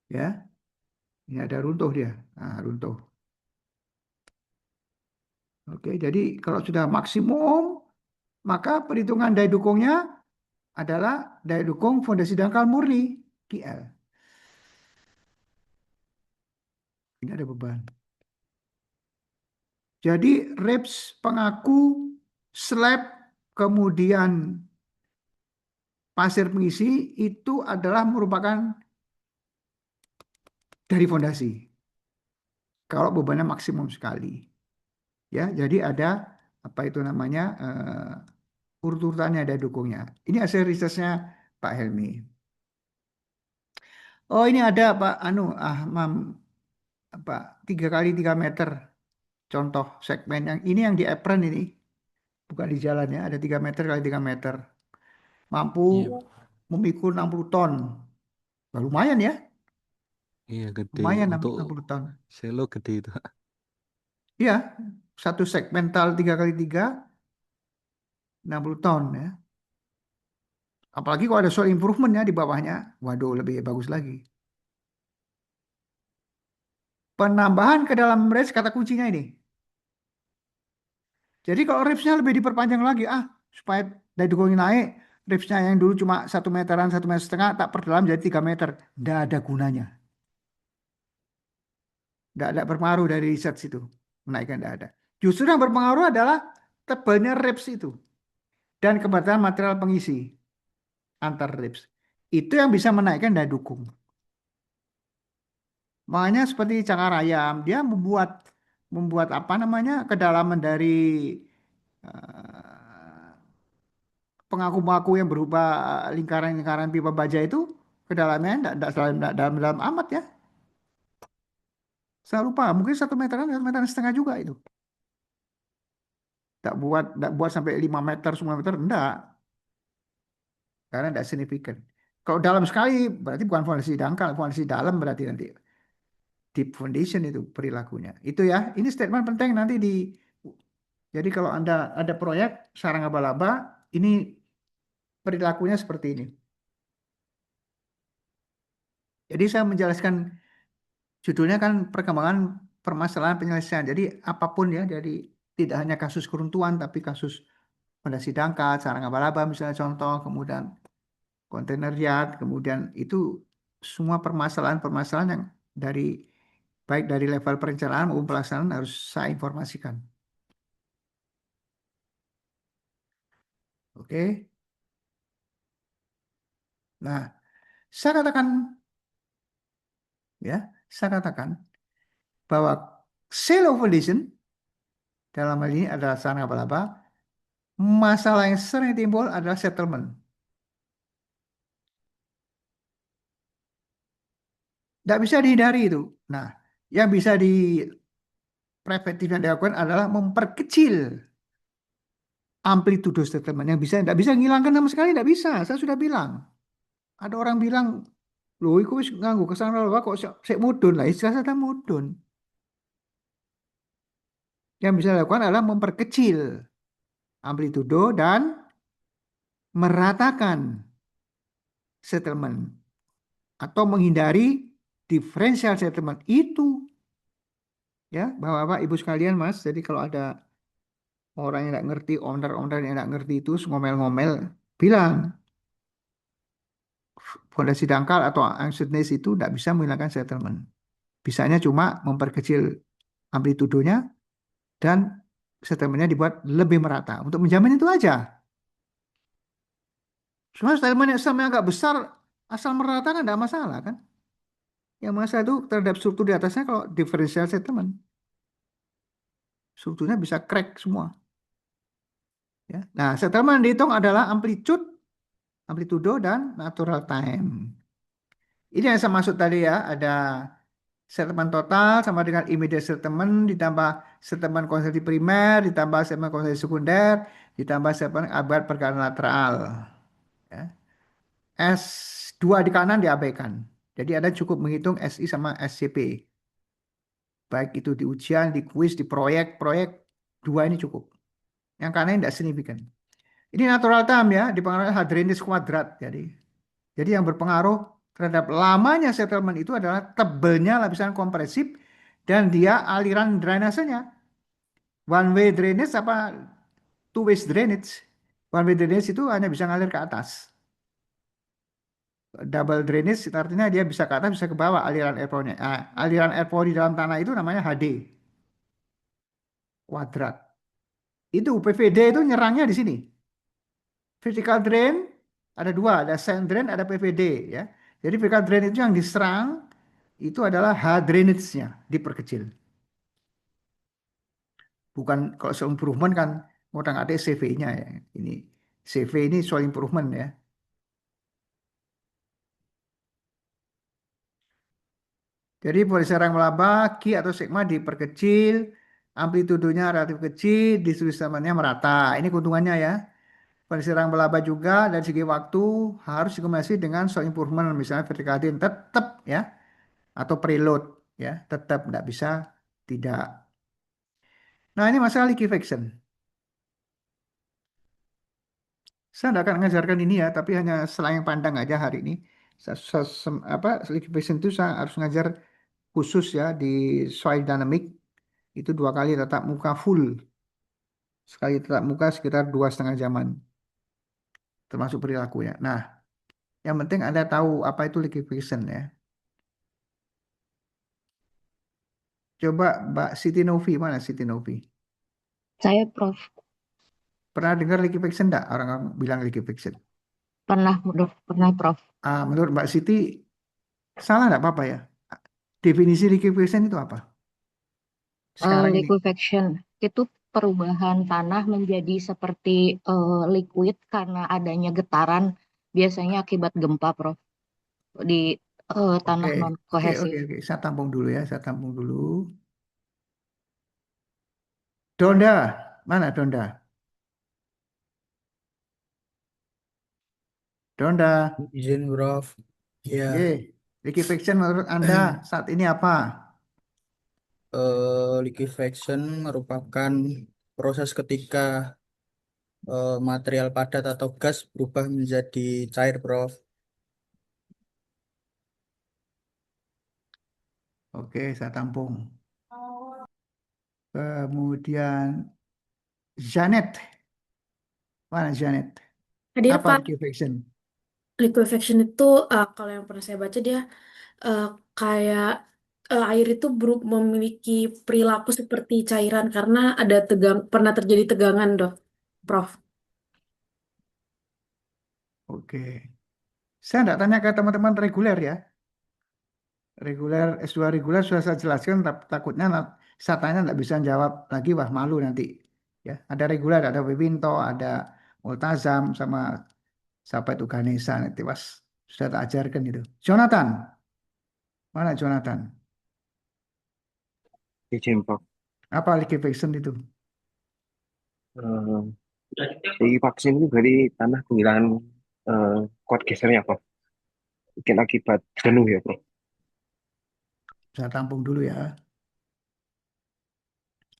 Ya, ini ada runtuh dia. Nah, runtuh. Oke, jadi kalau sudah maksimum, maka perhitungan daya dukungnya adalah daya dukung fondasi dangkal murni, KL. Ini ada beban. Jadi RIPS pengaku, slab, kemudian pasir pengisi itu adalah merupakan dari fondasi. Kalau bebannya maksimum sekali. Ya, jadi ada apa itu namanya urut-urutannya ada dukungnya. Ini hasil risetnya Pak Helmi. Oh, ini ada Pak apa 3 kali 3 meter contoh segmen yang ini yang di apron ini bukan di jalan ya, ada 3 meter kali 3 meter, mampu Iya, memikul 60 ton. Nah, lumayan ya, iya gede lumayan untuk 60 ton. selo gede itu. Iya, satu segmental 3 kali 3 60 ton ya. Apalagi kalau ada soil improvement ya di bawahnya, waduh lebih bagus lagi. Penambahan ke dalam range kata kuncinya ini. Jadi kalau ripsnya lebih diperpanjang lagi, supaya daya dukungnya naik, ripsnya yang dulu cuma 1 meteran, 1,5 meter, tak perdalam jadi 3 meter. Tidak ada gunanya. Tidak ada berpengaruh dari riset situ. Menaikkan tidak ada. Justru yang berpengaruh adalah tebalnya rips itu. Dan keberadaan material pengisi antar rips. Itu yang bisa menaikkan daya dukung. Makanya seperti cakar ayam, dia membuat apa namanya kedalaman dari eh, pengaku-pengaku yang berupa lingkaran-lingkaran pipa baja itu kedalamannya tidak dalam amat ya. Saya lupa, mungkin 1 meteran, 1,5 meter juga itu. Tak buat sampai 5 meter, 10 meter, enggak. Karena tidak signifikan. Kalau dalam sekali, berarti bukan fondasi dangkal, fondasi dalam berarti nanti. Deep foundation itu perilakunya. Itu ya, ini statement penting nanti di. Jadi kalau Anda ada proyek sarang laba-laba, ini perilakunya seperti ini. Jadi saya menjelaskan judulnya kan perkembangan permasalahan penyelesaian. Jadi apapun ya, jadi tidak hanya kasus keruntuhan, tapi kasus fondasi dangkal, sarang laba-laba misalnya contoh, kemudian kontainer yard, kemudian itu semua permasalahan-permasalahan yang dari baik dari level perencanaan maupun pelaksanaan harus saya informasikan. Oke. Nah, saya katakan ya, saya katakan bahwa sale of foundation dalam hal ini adalah sarana laba-laba. Masalah yang sering timbul adalah settlement. Tidak bisa dihindari itu. Nah, yang bisa di preventif yang dilakukan adalah memperkecil amplitudo settlement yang bisa tidak bisa menghilangkan sama sekali tidak bisa. Saya sudah bilang. Ada orang bilang, loh, iku wis nganggo kesana lho kok sik mudhun lah, istilah saya mudhun. Yang bisa dilakukan adalah memperkecil amplitudo dan meratakan settlement atau menghindari differential settlement itu ya, Bapak-bapak, Ibu sekalian, Mas. Jadi kalau ada orang yang tidak ngerti, owner-owner yang tidak ngerti itu ngomel-ngomel, bilang fondasi dangkal atau uncertainty itu tidak bisa menghilangkan settlement. Bisanya cuma memperkecil amplitudonya dan settlementnya dibuat lebih merata. Untuk menjamin itu aja. Cuma settlement yang agak besar, asal merata kan tidak masalah kan. Yang masalah itu terhadap struktur di atasnya kalau differential settlement. Strukturnya bisa crack semua. Ya. Nah, settlement yang dihitung adalah amplitudo dan natural time. Ini yang saya maksud tadi ya, ada Settlement total sama dengan immediate settlement ditambah settlement konsumsi primer ditambah settlement konsumsi sekunder ditambah settlement abad pergerakan lateral. Ya. S2 di kanan diabaikan. Jadi Anda cukup menghitung SI sama SCP. Baik itu di ujian, di kuis, di proyek dua ini cukup. Yang kanan tidak signifikan. Ini natural time ya, dipengaruhi hadronis kuadrat. Jadi yang berpengaruh terhadap lamanya settlement itu adalah tebelnya lapisan kompresif dan dia aliran drainasenya. One way drainage apa two way drainage? One way drainage itu hanya bisa ngalir ke atas. Double drainage artinya dia bisa ke atas bisa ke bawah aliran air flow-nya. Nah, aliran air flow di dalam tanah itu namanya HD kuadrat. Itu PVD itu nyerangnya di sini. Vertical drain ada dua, ada sand drain, ada PVD ya. Jadi vertical drain itu yang diserang itu adalah H drainage-nya diperkecil. Bukan kalau soal improvement kan ngotak-ngatik CV-nya ya. Ini CV ini soal improvement ya. Jadi polisi sarang laba, Ki atau sigma diperkecil, amplitudenya relatif kecil, distribusinya merata. Ini keuntungannya ya. Polisi sarang laba juga dari segi waktu harus dikombinasi dengan soal improvement, misalnya vertical drain tetap ya, atau preload ya, tetap tidak bisa tidak. Nah ini masalah liquefaction. Saya tidak akan mengajarkan ini ya, tapi hanya selang pandang aja hari ini. Apa liquefaction itu saya harus ngajar khusus ya di soil dynamic itu 2 kali tatap muka full, sekali tatap muka sekitar 2,5 jaman, termasuk perilaku ya. Nah, yang penting Anda tahu apa itu liquefaction ya. Coba Mbak Siti Novi, mana Siti Novi? Saya Prof. Pernah dengar liquefaction enggak? Orang bilang liquefaction. Pernah Prof. Menurut Mbak Siti salah enggak apa-apa ya? Definisi liquefaction itu apa? Sekarang ini. Liquefaction itu perubahan tanah menjadi seperti liquid karena adanya getaran biasanya akibat gempa Prof. Di Oke, tanah non oke, oke, kohesif. oke. Saya tampung dulu ya, saya tampung dulu. Donda, mana Donda? Donda. Izin, Prof. Ya, Oke, liquefaction menurut Anda saat ini apa? liquefaction merupakan proses ketika material padat atau gas berubah menjadi cair, Prof. Oke, saya tampung. Kemudian Janet, mana Janet? Hadir Apa Pak, liquefaction? liquefaction itu kalau yang pernah saya baca dia eh, kayak air itu memiliki perilaku seperti cairan karena ada pernah terjadi tegangan, Dok, Prof. Oke, saya tidak tanya ke teman-teman reguler ya. Reguler S2 reguler sudah saya jelaskan, takutnya saya tanya tidak bisa jawab lagi, wah malu nanti. Ya, ada reguler, ada Wewinto, ada Multazam sama siapa itu Ganesha nanti was sudah tak ajarkan itu. Jonathan, mana Jonathan? Izin, Prof. Apa liquefaction itu? Eh, di vaksin itu dari tanah kehilangan eh, kuat gesernya, Prof. Mungkin akibat jenuh ya, Prof. Saya tampung dulu ya.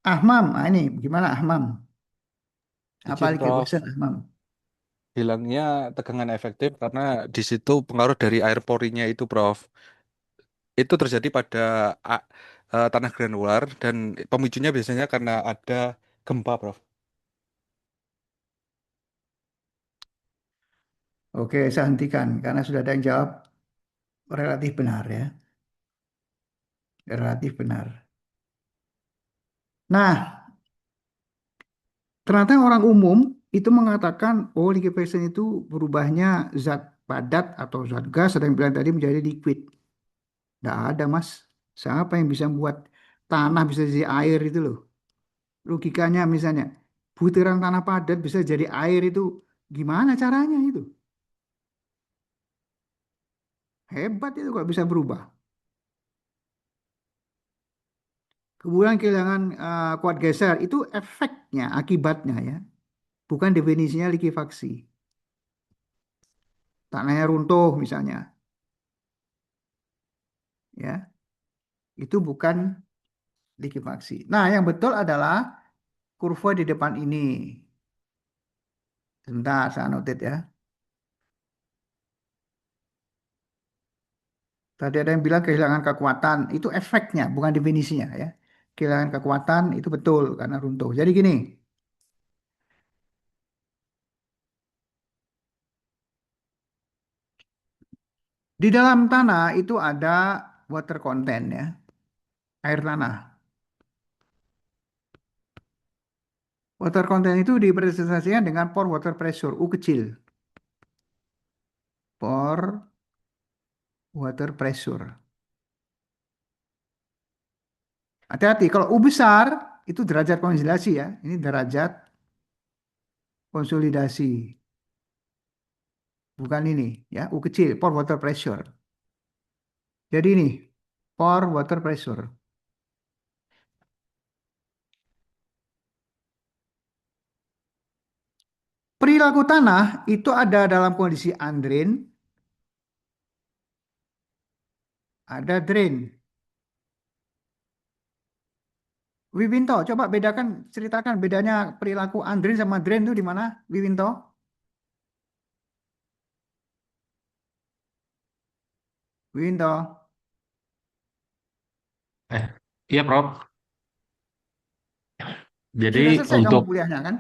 Ahmam, ini gimana Ahmam? Apa Izin, Prof. liquefaction Ahmam? Bilangnya tegangan efektif karena di situ pengaruh dari air porinya itu, Prof. Itu terjadi pada tanah granular dan pemicunya biasanya karena ada gempa, Prof. Oke, saya hentikan karena sudah ada yang jawab relatif benar ya. Relatif benar. Nah, ternyata orang umum itu mengatakan, oh liquefaction itu berubahnya zat padat atau zat gas, ada yang bilang tadi menjadi liquid. Tidak ada, Mas. Siapa yang bisa membuat tanah bisa jadi air itu loh. Logikanya misalnya, butiran tanah padat bisa jadi air itu gimana caranya itu? Hebat itu kok bisa berubah. Kemudian kehilangan kuat geser itu efeknya, akibatnya ya, bukan definisinya likuifaksi. Tanahnya runtuh misalnya, ya, itu bukan likuifaksi. Nah, yang betul adalah kurva di depan ini. Sebentar, saya notit ya. Tadi ada yang bilang kehilangan kekuatan, itu efeknya, bukan definisinya ya. Kehilangan kekuatan itu betul karena runtuh. Jadi gini, di dalam tanah itu ada water content ya, air tanah. Water content itu direpresentasikan dengan pore water pressure, U kecil. Pore water pressure. Hati-hati, kalau U besar itu derajat konsolidasi ya. Ini derajat konsolidasi. Bukan ini ya, U kecil, pore water pressure. Jadi ini, pore water pressure. Perilaku tanah itu ada dalam kondisi undrain, ada drain. Wiwinto, coba bedakan, ceritakan bedanya perilaku undrain sama drain itu di mana, Wiwinto? Wiwinto, Eh, iya, Prof. Jadi sudah selesai kamu untuk kuliahnya kan?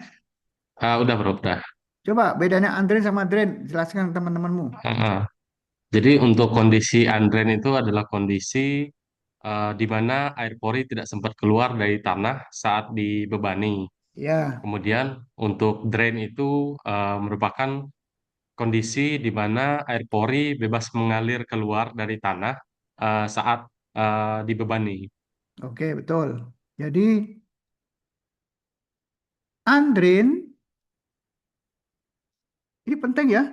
udah, Prof, udah. Coba bedanya undrain sama drain, jelaskan ke teman-temanmu. Heeh. Jadi untuk kondisi undrain itu adalah kondisi di mana air pori tidak sempat keluar dari tanah saat dibebani. Ya, Kemudian untuk drain itu merupakan kondisi di mana air pori bebas mengalir keluar dari tanah saat dibebani. oke betul. Jadi undrain ini penting ya.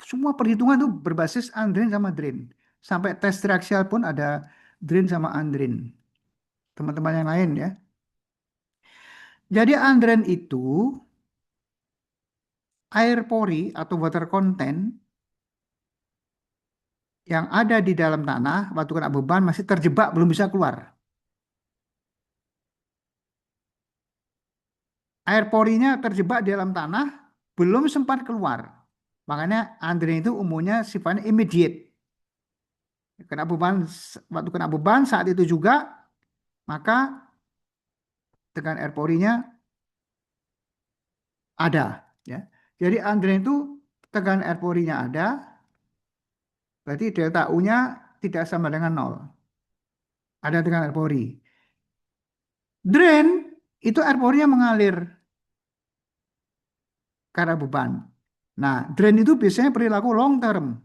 Semua perhitungan tuh berbasis undrain sama drain. Sampai tes reaksial pun ada drain sama undrain. Teman-teman yang lain ya. Jadi undrain itu air pori atau water content yang ada di dalam tanah waktu kena beban masih terjebak belum bisa keluar. Air porinya terjebak di dalam tanah belum sempat keluar. Makanya undrain itu umumnya sifatnya immediate. Kena beban waktu kena beban saat itu juga maka tegangan air porinya ada ya. Jadi undrain itu tegangan air porinya ada, berarti delta U-nya tidak sama dengan nol. Ada tegangan air pori. Drain itu air porinya mengalir karena beban. Nah, drain itu biasanya perilaku long term.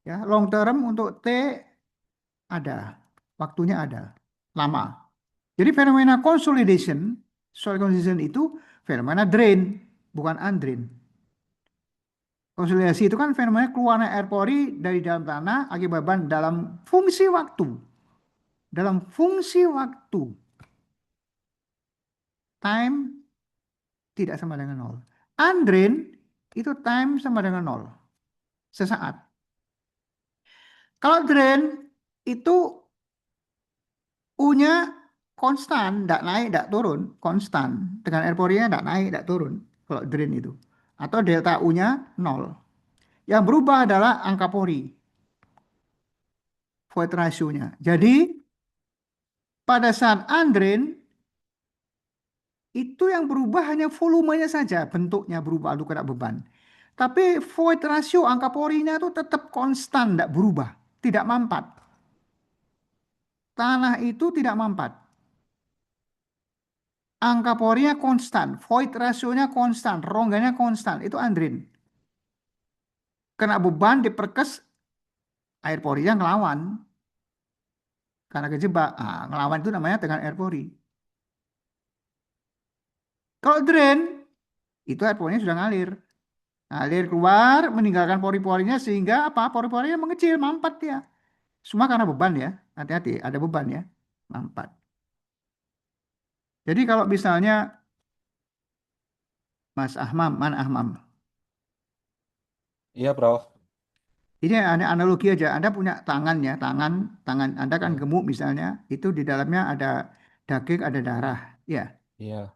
Ya, long term untuk T ada, waktunya ada, lama. Jadi fenomena consolidation, soil consolidation itu fenomena drain, bukan undrain. Konsolidasi itu kan fenomena keluarnya air pori dari dalam tanah akibat beban dalam fungsi waktu. Dalam fungsi waktu. Time tidak sama dengan nol. Undrain itu time sama dengan nol. Sesaat. Kalau drain itu U-nya konstan, tidak naik, tidak turun, konstan. Dengan air porinya tidak naik, tidak turun. Kalau drain itu. Atau delta U-nya nol. Yang berubah adalah angka pori. Void ratio-nya. Jadi pada saat undrain itu yang berubah hanya volumenya saja, bentuknya berubah lalu kena beban. Tapi void ratio angka porinya itu tetap konstan, tidak berubah, tidak mampat. Tanah itu tidak mampat. Angka porinya konstan, void ratio-nya konstan, rongganya konstan, itu undrain. Kena beban diperkes, air porinya ngelawan. Karena kejebak, ngelawan itu namanya dengan air pori. Kalau drain, itu air porinya sudah ngalir. Ngalir keluar, meninggalkan pori-porinya sehingga apa? Pori-porinya mengecil, mampat ya. Semua karena beban ya. Hati-hati, ada beban ya. Mampat. Jadi kalau misalnya Mas Ahmam, mana Ahmam? Iya, Prof. Ini ada analogi aja. Anda punya tangan ya, tangan Anda kan Iya, gemuk misalnya, itu di dalamnya ada daging, ada darah. Ya, iya,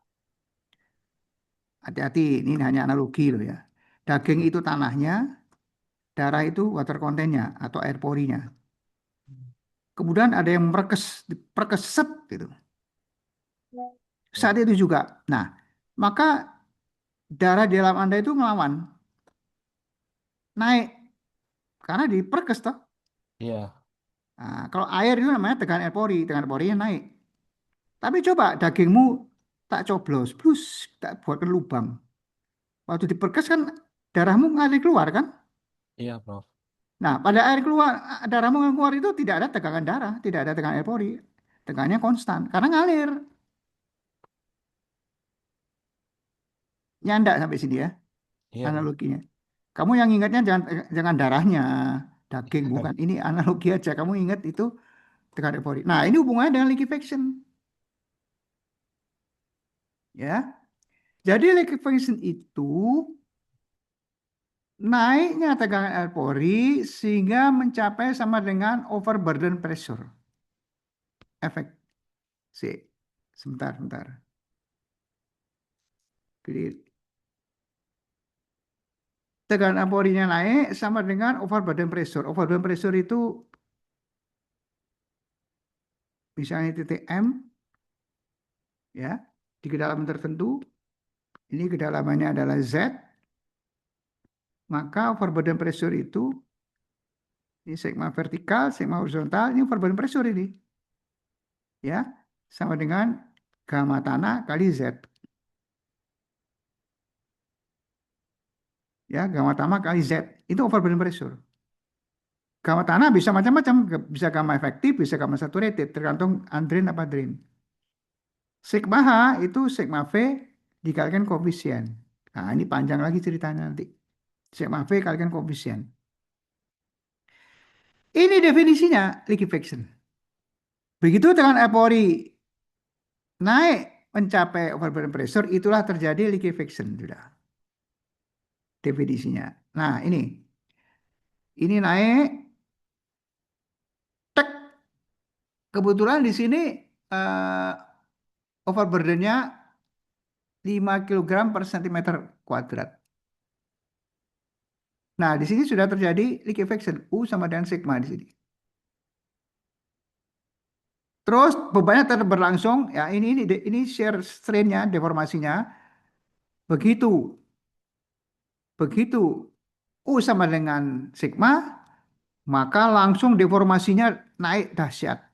hati-hati, ini hanya analogi loh ya. Daging iya. itu tanahnya, darah itu water contentnya atau air porinya. Kemudian ada yang merekes, perkeset gitu. Saat Iya, itu juga. Nah, maka darah di dalam Anda itu ngelawan, naik karena diperkes toh. iya, Nah, kalau air itu namanya tegangan air porinya naik. Tapi coba dagingmu tak coblos, plus tak buatkan lubang. Waktu diperkes kan darahmu ngalir keluar kan? iya, Prof. Nah, pada air keluar, darahmu yang keluar itu tidak ada tegangan darah, tidak ada tegangan air pori. Tegangannya konstan karena ngalir. Nyanda sampai sini ya Iya, Prof. analoginya. Kamu yang ingatnya jangan jangan darahnya, daging bukan. Ini analogi aja. Kamu ingat itu tegangan air pori. Nah, ini hubungannya dengan liquefaction ya. Jadi liquefaction itu naiknya tegangan air pori sehingga mencapai sama dengan overburden pressure. Efek C. Sebentar, sebentar. Jadi tegangan air porinya naik sama dengan overburden pressure. Overburden pressure itu misalnya titik M ya di kedalaman tertentu. Ini kedalamannya adalah Z. Maka overburden pressure itu ini sigma vertikal, sigma horizontal, ini overburden pressure ini. Ya, sama dengan gamma tanah kali Z. Ya, gamma tanah kali Z. Itu overburden pressure. Gamma tanah bisa macam-macam, bisa gamma efektif, bisa gamma saturated, tergantung undrain apa drain. Sigma H itu sigma V dikalikan koefisien. Nah, ini panjang lagi ceritanya nanti. Sigma V kalikan koefisien. Ini definisinya liquefaction. Begitu dengan apori naik mencapai overburden pressure, itulah terjadi liquefaction sudah definisinya. Nah, ini naik, tek. Kebetulan di sini eh, overburdennya 5 kg per centimeter kuadrat. Nah, di sini sudah terjadi liquefaction. U sama dengan sigma di sini. Terus bebannya tetap berlangsung. Ya, ini shear strain-nya, deformasinya. Begitu. Begitu U sama dengan sigma, maka langsung deformasinya naik dahsyat.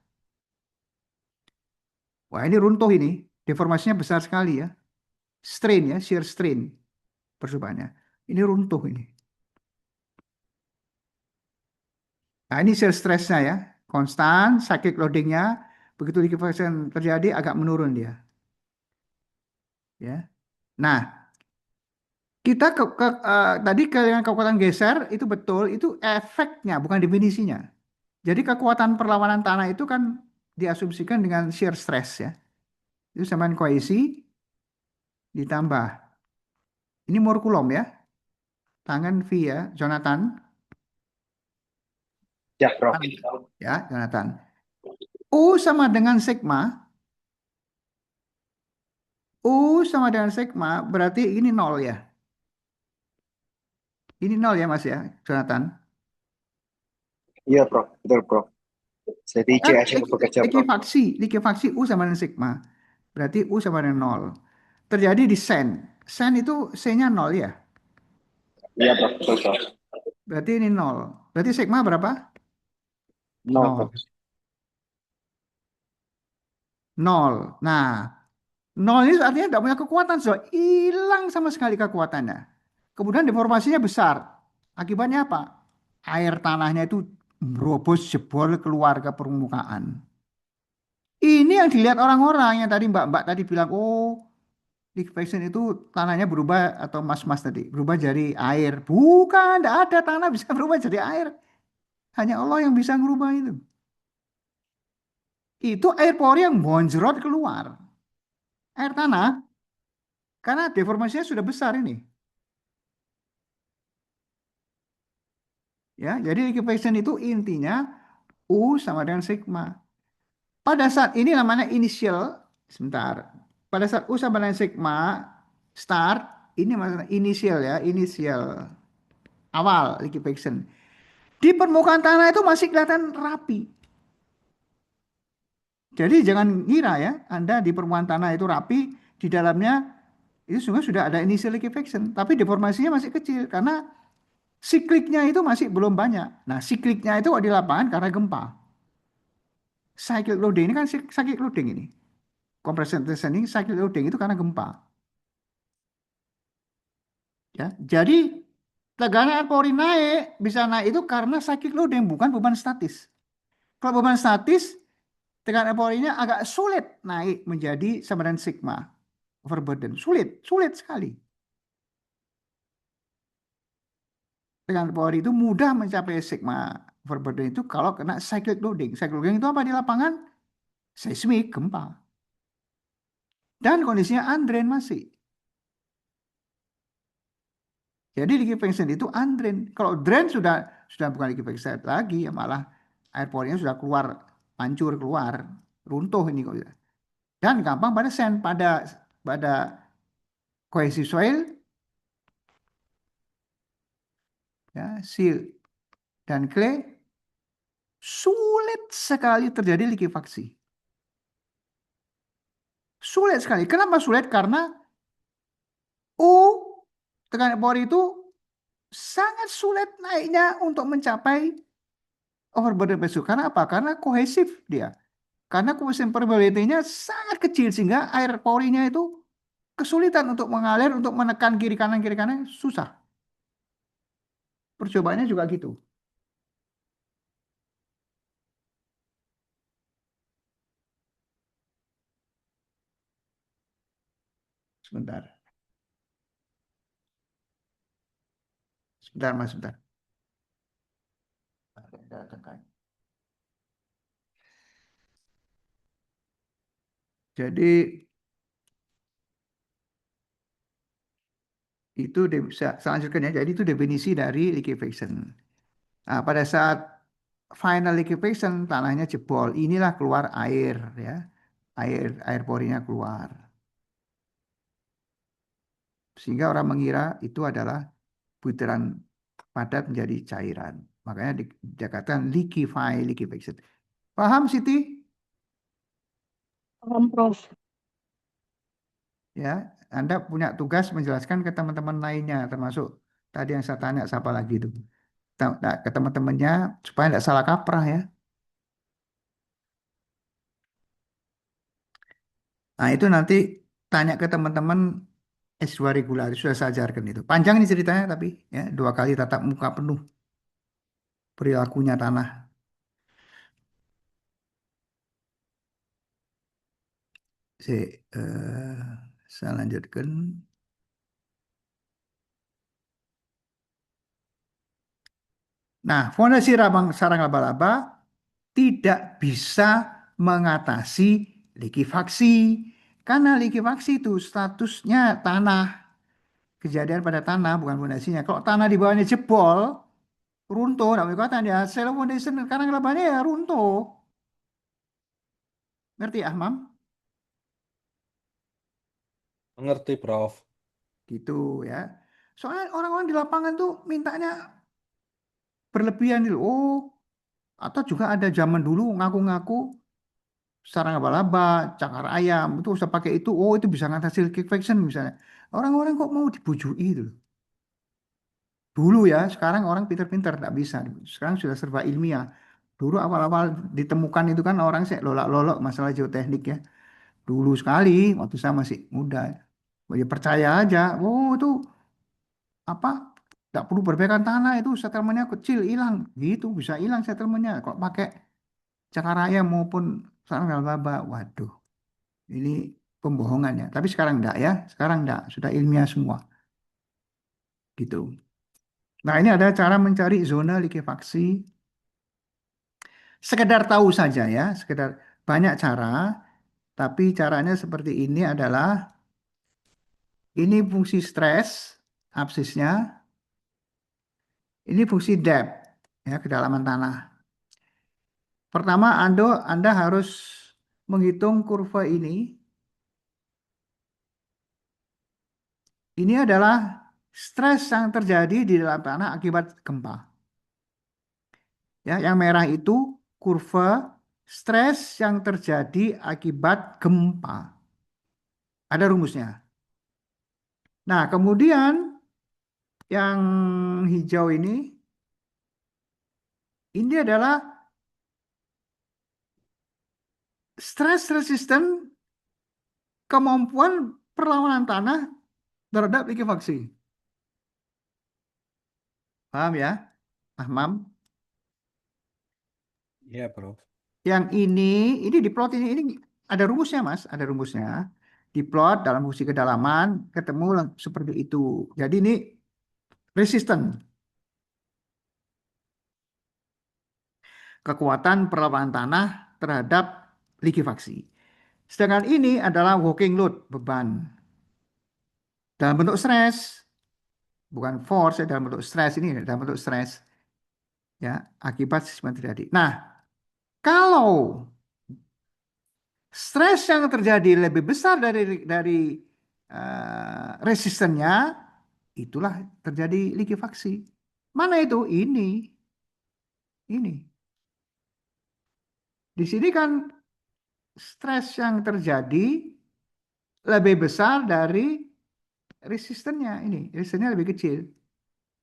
Wah, ini runtuh ini. Deformasinya besar sekali ya. Strain ya, shear strain percobaannya. Ini runtuh ini. Nah, ini shear stressnya ya. Konstan, cyclic loadingnya. Begitu liquefaction terjadi agak menurun dia. Ya. Nah, kita tadi dengan kekuatan geser itu betul, itu efeknya bukan definisinya. Jadi kekuatan perlawanan tanah itu kan diasumsikan dengan shear stress ya. Itu sama koalisi ditambah. Ini Moore Coulomb ya. Tangan V ya, Jonathan. Ya, Prof. Ya, Jonathan. U sama dengan sigma. U sama dengan sigma berarti ini nol ya. Ini nol ya Mas ya, Jonathan. Iya, Prof. Betul, Prof. Jadi Kan CS yang bekerja, Prof. likuifaksi U sama dengan sigma. Berarti U sama dengan nol. Terjadi di sen. Sen itu C-nya nol ya. Iya, Prof. Betul, Prof. Berarti ini nol. Berarti sigma berapa? Nol, Prof. Nol. Nol. Nah, nol ini artinya tidak punya kekuatan. So, hilang sama sekali kekuatannya. Kemudian deformasinya besar. Akibatnya apa? Air tanahnya itu berobos jebol keluar ke permukaan. Ini yang dilihat orang-orang yang tadi Mbak-mbak tadi bilang, oh, liquefaction itu tanahnya berubah atau mas-mas tadi berubah jadi air. Bukan, tidak ada tanah bisa berubah jadi air. Hanya Allah yang bisa merubah itu. Itu air pori yang bonjrot keluar. air tanah karena deformasinya sudah besar ini. Ya, jadi liquefaction itu intinya U sama dengan sigma. Pada saat ini namanya initial, sebentar. Pada saat U sama dengan sigma start, ini maksudnya initial ya, initial awal liquefaction. Di permukaan tanah itu masih kelihatan rapi. Jadi jangan kira ya, Anda di permukaan tanah itu rapi, di dalamnya itu sudah ada initial liquefaction, tapi deformasinya masih kecil karena sikliknya itu masih belum banyak. Nah, sikliknya itu di lapangan karena gempa. Cyclic loading ini kan cyclic loading ini. Compression tensioning cyclic loading itu karena gempa. Ya, jadi tekanan air pori naik, bisa naik itu karena cyclic loading, bukan beban statis. Kalau beban statis, tekanan air porinya agak sulit naik menjadi sama dengan sigma overburden. Sulit, sulit sekali. Tekanan pori itu mudah mencapai sigma overburden itu kalau kena cyclic loading. Cyclic loading itu apa di lapangan? Seismik, gempa. Dan kondisinya undrained masih. Jadi liquefaction itu undrained. Kalau drain sudah bukan liquefaction lagi, ya malah air porinya sudah keluar, hancur keluar, runtuh ini kok. Dan gampang pada sand, pada cohesive soil, ya, silt dan clay sulit sekali terjadi likuifaksi. Sulit sekali. Kenapa sulit? Karena U tekanan pori itu sangat sulit naiknya untuk mencapai overburden pressure. Karena apa? Karena kohesif dia. Karena coefficient permeability-nya sangat kecil sehingga air porinya itu kesulitan untuk mengalir, untuk menekan kiri kanan susah. Percobaannya juga gitu. Sebentar. Sebentar, Mas, sebentar. Jadi itu selanjutnya, jadi itu definisi dari liquefaction. Nah, pada saat final liquefaction tanahnya jebol, inilah keluar air ya, air porinya keluar, sehingga orang mengira itu adalah butiran padat menjadi cairan. Makanya dikatakan liquefaction. Paham, Siti? Paham, Prof. Ya, Anda punya tugas menjelaskan ke teman-teman lainnya, termasuk tadi yang saya tanya siapa lagi itu, ke teman-temannya supaya tidak salah kaprah ya. Nah, itu nanti tanya ke teman-teman S2 regular, sudah saya ajarkan itu. Panjang ini ceritanya tapi ya, 2 kali tatap muka penuh perilakunya tanah. Saya lanjutkan. Nah, fondasi sarang laba-laba tidak bisa mengatasi likuifaksi. Karena likuifaksi itu statusnya tanah. Kejadian pada tanah, bukan fondasinya. Kalau tanah di bawahnya jebol, runtuh, tidak boleh kata ya, shallow foundation karena labanya ya runtuh. Ngerti, Ahmam? Mengerti, Prof. Gitu ya. Soalnya orang-orang di lapangan tuh mintanya berlebihan gitu. Oh, atau juga ada zaman dulu ngaku-ngaku sarang laba-laba, cakar ayam, itu usah pakai itu. Oh, itu bisa ngatasi liquefaction misalnya. Orang-orang kok mau dibujui itu loh. Dulu ya, sekarang orang pinter-pinter tak bisa. Sekarang sudah serba ilmiah. Dulu awal-awal ditemukan itu kan orang sih lolak-lolok masalah geoteknik ya. Dulu sekali, waktu saya masih muda. Ya percaya aja. Oh, itu apa? Tidak perlu perbaikan tanah itu settlementnya kecil hilang. Gitu bisa hilang settlementnya. Kalau pakai cakaraya maupun sarang laba, waduh, ini pembohongan ya. Tapi sekarang enggak ya. Sekarang enggak. Sudah ilmiah semua. Gitu. Nah, ini ada cara mencari zona likuifaksi. Sekedar tahu saja ya. Sekedar banyak cara. Tapi caranya seperti ini adalah ini fungsi stres absisnya, ini fungsi depth ya kedalaman tanah. Pertama Anda harus menghitung kurva ini. Ini adalah stres yang terjadi di dalam tanah akibat gempa. Ya, yang merah itu kurva stres yang terjadi akibat gempa. Ada rumusnya. Nah, kemudian yang hijau ini adalah stress resistant kemampuan perlawanan tanah terhadap likuifaksi. Paham ya, Ahmam? Iya, Prof. Yang ini diplot ini ada rumusnya, Mas, ada rumusnya. Diplot dalam fungsi kedalaman ketemu seperti itu. Jadi ini resisten. Kekuatan perlawanan tanah terhadap likuifaksi. Sedangkan ini adalah working load, beban. Dalam bentuk stres. Bukan force, ya, dalam bentuk stres ini, dalam bentuk stres. Ya, akibat sistem terjadi. Nah, kalau stres yang terjadi lebih besar dari resistennya, itulah terjadi likuifaksi. Mana itu? Ini. Di sini kan stres yang terjadi lebih besar dari resistennya. Ini resistennya lebih kecil.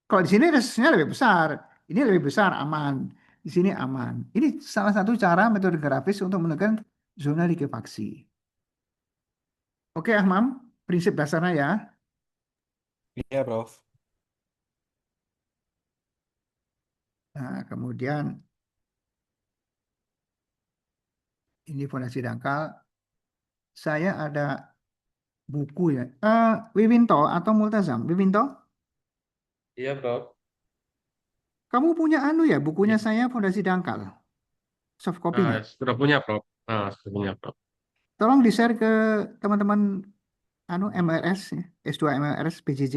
Kalau di sini resistennya lebih besar, ini lebih besar, aman. Di sini aman. Ini salah satu cara metode grafis untuk menekan zona likuifaksi. Oke, Ahmam, prinsip dasarnya ya. Iya, Prof. Nah, kemudian ini fondasi dangkal. Saya ada buku ya. Wiwinto atau Multazam? Wiwinto, Iya, Prof. kamu punya ya bukunya saya fondasi dangkal. Soft copy-nya. Sudah punya, Prof. Sudah punya, Prof. Tolong di-share ke teman-teman MRS, ya, S2 MRS PJJ.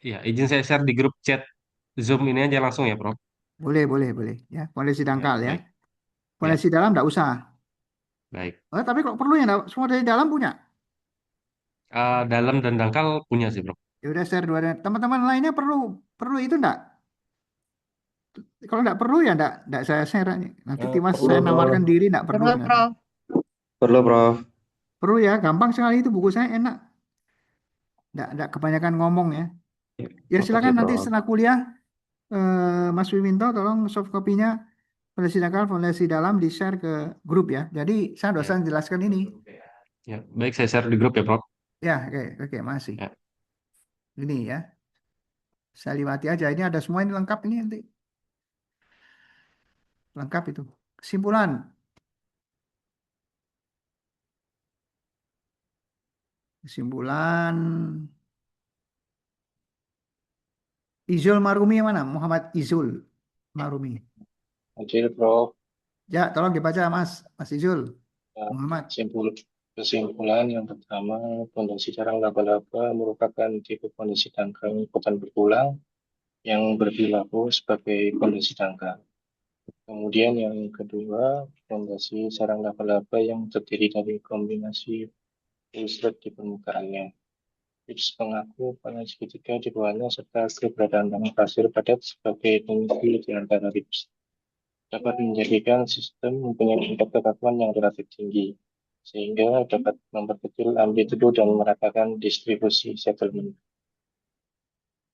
Iya, izin saya share di grup chat Zoom ini aja langsung ya, Prof. Boleh. Ya, fondasi dangkal ya. Baik. Ya, Fondasi dalam enggak usah. baik. Tapi kalau perlu ya semua dari dalam punya. Dalam dan dangkal punya sih, Prof. Ya udah share dua. Teman-teman lainnya perlu itu enggak? Kalau enggak perlu ya enggak saya share. Nanti timas Perlu, saya Prof. nawarkan diri enggak perlu. Perlu, Prof. Perlu, Prof. Perlu ya, gampang sekali itu buku saya enak. Enggak kebanyakan ngomong ya. Ya silakan Makasih, nanti Prof. setelah kuliah Mas Wiwinto tolong soft copy-nya fondasi dangkal, fondasi dalam di-share ke grup ya. Jadi saya Ya. dosen jelaskan ini. Ya, baik, saya share di grup ya, Prof. Ya, oke, masih. Ya. Ini ya. Saya lewati aja. Ini ada semua ini lengkap ini nanti. Lengkap itu. Kesimpulan. Kesimpulan. Izul Marumi yang mana? Muhammad Izul Marumi. Oke, Prof. Ya, tolong dibaca Mas Izul. Nah, Muhammad. kesimpulan yang pertama, fondasi sarang laba-laba merupakan tipe fondasi dangkal ikutan berulang yang berperilaku sebagai fondasi dangkal. Kemudian yang kedua, fondasi sarang laba-laba yang terdiri dari kombinasi full slab di permukaannya. Tips pengaku pada segitiga di bawahnya serta keberadaan tanah pasir padat sebagai pengisi di antara rips dapat menjadikan sistem mempunyai tingkat kekakuan yang relatif tinggi, sehingga dapat memperkecil amplitudo dan meratakan distribusi settlement.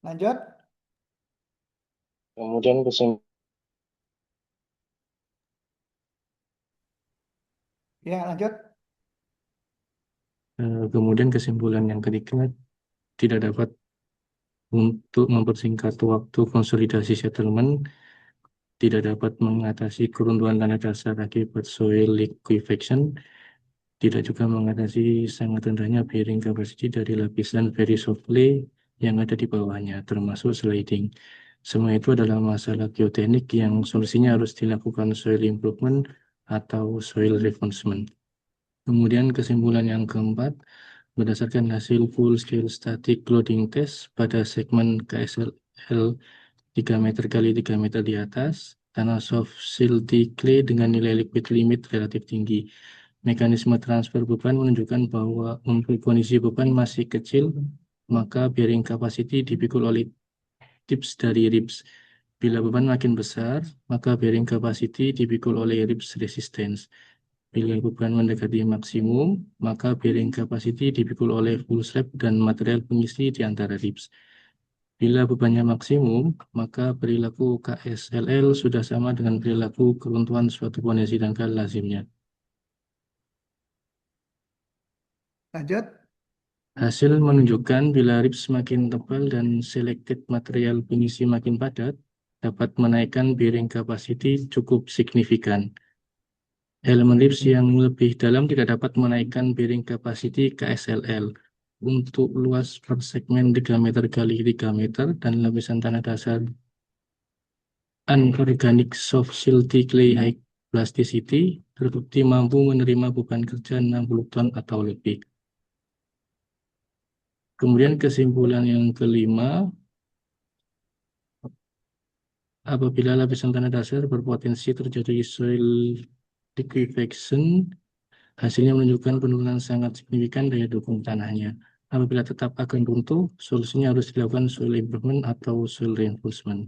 Lanjut. Kemudian Ya, lanjut. kemudian kesimpulan yang ketiga, tidak dapat untuk mempersingkat waktu konsolidasi settlement, tidak dapat mengatasi keruntuhan tanah dasar akibat soil liquefaction, tidak juga mengatasi sangat rendahnya bearing capacity dari lapisan very soft clay yang ada di bawahnya, termasuk sliding. Semua itu adalah masalah geoteknik yang solusinya harus dilakukan soil improvement atau soil reinforcement. Kemudian kesimpulan yang keempat, berdasarkan hasil full scale static loading test pada segmen KSLL 3 meter kali 3 meter di atas, tanah soft silty clay dengan nilai liquid limit relatif tinggi. Mekanisme transfer beban menunjukkan bahwa untuk kondisi beban masih kecil, maka bearing capacity dipikul oleh tips dari ribs. Bila beban makin besar, maka bearing capacity dipikul oleh ribs resistance. Bila beban mendekati maksimum, maka bearing capacity dipikul oleh full slab dan material pengisi di antara ribs. Bila bebannya maksimum, maka perilaku KSLL sudah sama dengan perilaku keruntuhan suatu pondasi dangkal lazimnya. Lanjut. Hasil menunjukkan bila ribs semakin tebal dan selected material pengisi makin padat, dapat menaikkan bearing capacity cukup signifikan. Elemen ribs yang lebih dalam tidak dapat menaikkan bearing capacity KSLL. Untuk luas per segmen 3 meter kali 3 meter dan lapisan tanah dasar unorganic soft silty clay high plasticity terbukti mampu menerima beban kerja 60 ton atau lebih. Kemudian kesimpulan yang kelima, apabila lapisan tanah dasar berpotensi terjadi soil liquefaction, hasilnya menunjukkan penurunan sangat signifikan daya dukung tanahnya. Apabila tetap akan runtuh, solusinya harus dilakukan soil improvement atau soil reinforcement.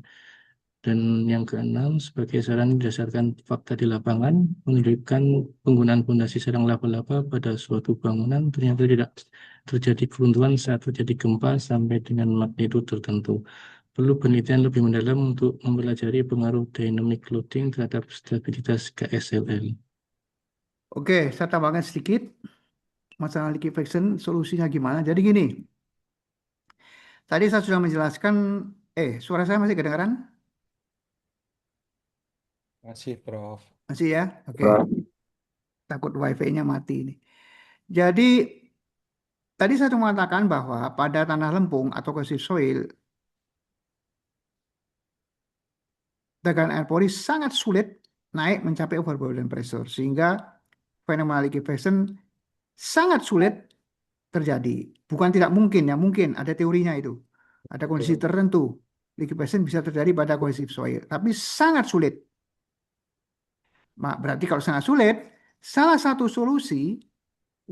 Dan yang keenam, sebagai saran berdasarkan fakta di lapangan, menunjukkan penggunaan fondasi sarang laba-laba pada suatu bangunan ternyata tidak terjadi keruntuhan saat terjadi gempa sampai dengan magnitudo tertentu. Perlu penelitian lebih mendalam untuk mempelajari pengaruh dynamic loading terhadap stabilitas KSLL. Oke, saya tambahkan sedikit masalah liquefaction, solusinya gimana. Jadi gini, tadi saya sudah menjelaskan, suara saya masih kedengaran? Masih, Prof. Masih ya? Oke, Prof. takut wifi-nya mati ini. Jadi, tadi saya cuma mengatakan bahwa pada tanah lempung atau corrosive soil, tekanan air pori sangat sulit naik mencapai overburden pressure, sehingga fenomena liquefaction sangat sulit terjadi. Bukan tidak mungkin, ya mungkin, ada teorinya itu. Ada kondisi tertentu, liquefaction bisa terjadi pada corrosive soil, tapi sangat sulit. Berarti kalau sangat sulit, salah satu solusi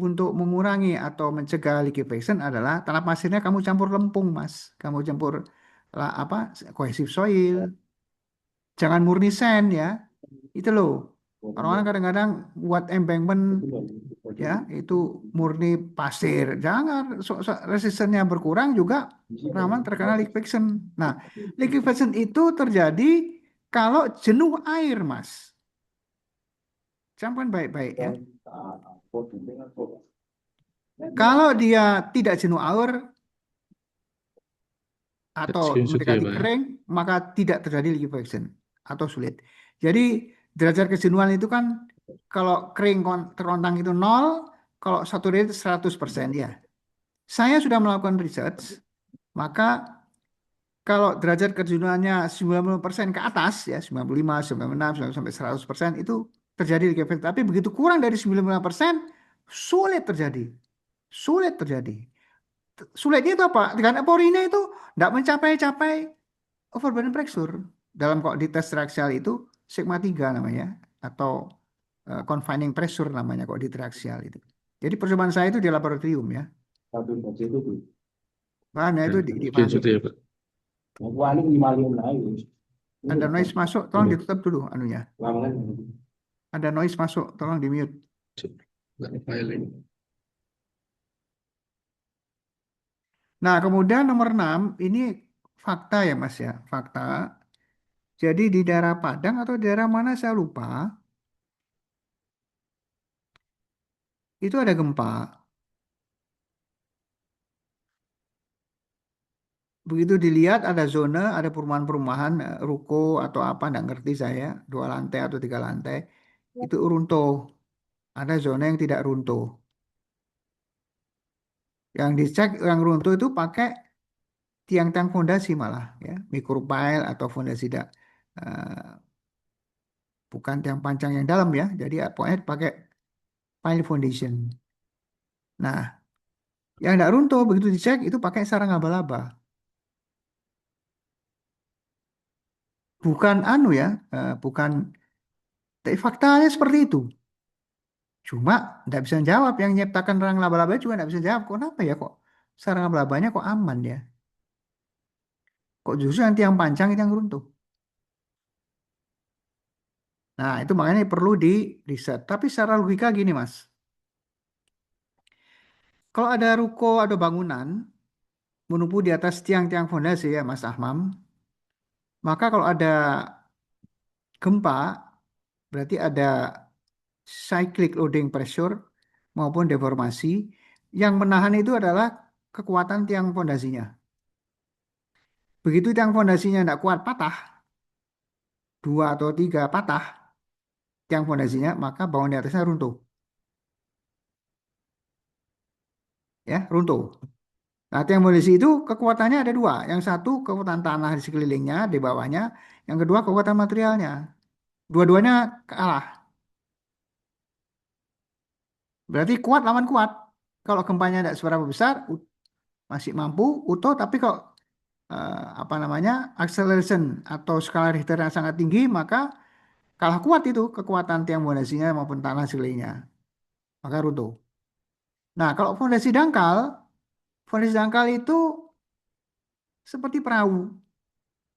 untuk mengurangi atau mencegah liquefaction adalah tanah pasirnya kamu campur lempung, Mas. Kamu campur cohesive soil. Jangan murni sand ya. Itu loh. Orang-orang kadang-kadang buat embankment ya itu murni pasir. Jangan resistennya berkurang juga rawan terkena liquefaction. Nah, liquefaction itu terjadi kalau jenuh air, Mas. Camkan baik-baik ya. Kalau dia tidak jenuh air atau mendekati kering, maka tidak terjadi liquefaction atau sulit. Jadi derajat kejenuhan itu kan kalau kering terontang itu 0, kalau saturated 100% ya. Saya sudah melakukan research, maka kalau derajat kejenuhannya 90% ke atas ya, 95, 96, sampai 100% itu terjadi liquefaction. Tapi begitu kurang dari 95%, sulit terjadi. Sulit terjadi. Sulitnya itu apa? Dengan porinya itu tidak mencapai overburden pressure. Dalam kok di tes reaksial itu sigma 3 namanya, atau confining pressure namanya kok di reaksial itu. Jadi percobaan saya itu di laboratorium ya. Paham ya itu dipahami. Ada noise masuk, tolong ditutup dulu anunya. Ada noise masuk, tolong di mute. Nah, kemudian nomor 6, ini fakta ya Mas ya, fakta. Jadi di daerah Padang atau daerah mana saya lupa, itu ada gempa. Begitu dilihat ada zona, ada perumahan-perumahan, ruko atau apa, nggak ngerti saya, 2 lantai atau 3 lantai, itu runtuh. Ada zona yang tidak runtuh. Yang dicek yang runtuh itu pakai tiang-tiang fondasi malah, ya, mikropile atau fondasi bukan tiang panjang yang dalam ya. Jadi pokoknya pakai pile foundation. Nah, yang tidak runtuh begitu dicek itu pakai sarang laba-laba. Bukan anu ya, bukan. Tapi faktanya seperti itu. Cuma tidak bisa jawab yang nyiptakan sarang laba-laba juga tidak bisa jawab. Kenapa ya kok sarang laba-labanya kok aman ya? Kok justru yang tiang panjang itu yang runtuh? Nah, itu makanya perlu di riset. Tapi secara logika gini, Mas. Kalau ada ruko, ada bangunan, menumpuk di atas tiang-tiang fondasi ya, Mas Ahmam, maka kalau ada gempa, berarti ada cyclic loading pressure maupun deformasi. Yang menahan itu adalah kekuatan tiang fondasinya. Begitu tiang fondasinya tidak kuat, patah, 2 atau 3 patah tiang fondasinya, maka bangunan di atasnya runtuh. Ya, runtuh. Nah, tiang fondasi itu kekuatannya ada 2. Yang satu kekuatan tanah di sekelilingnya, di bawahnya. Yang kedua kekuatan materialnya. Dua-duanya kalah. Berarti kuat lawan kuat. Kalau gempanya tidak seberapa besar, masih mampu utuh. Tapi kalau apa namanya acceleration atau skala Richter yang sangat tinggi, maka kalah kuat itu kekuatan tiang fondasinya maupun tanah sekelilingnya. Maka runtuh. Nah, kalau fondasi dangkal itu seperti perahu.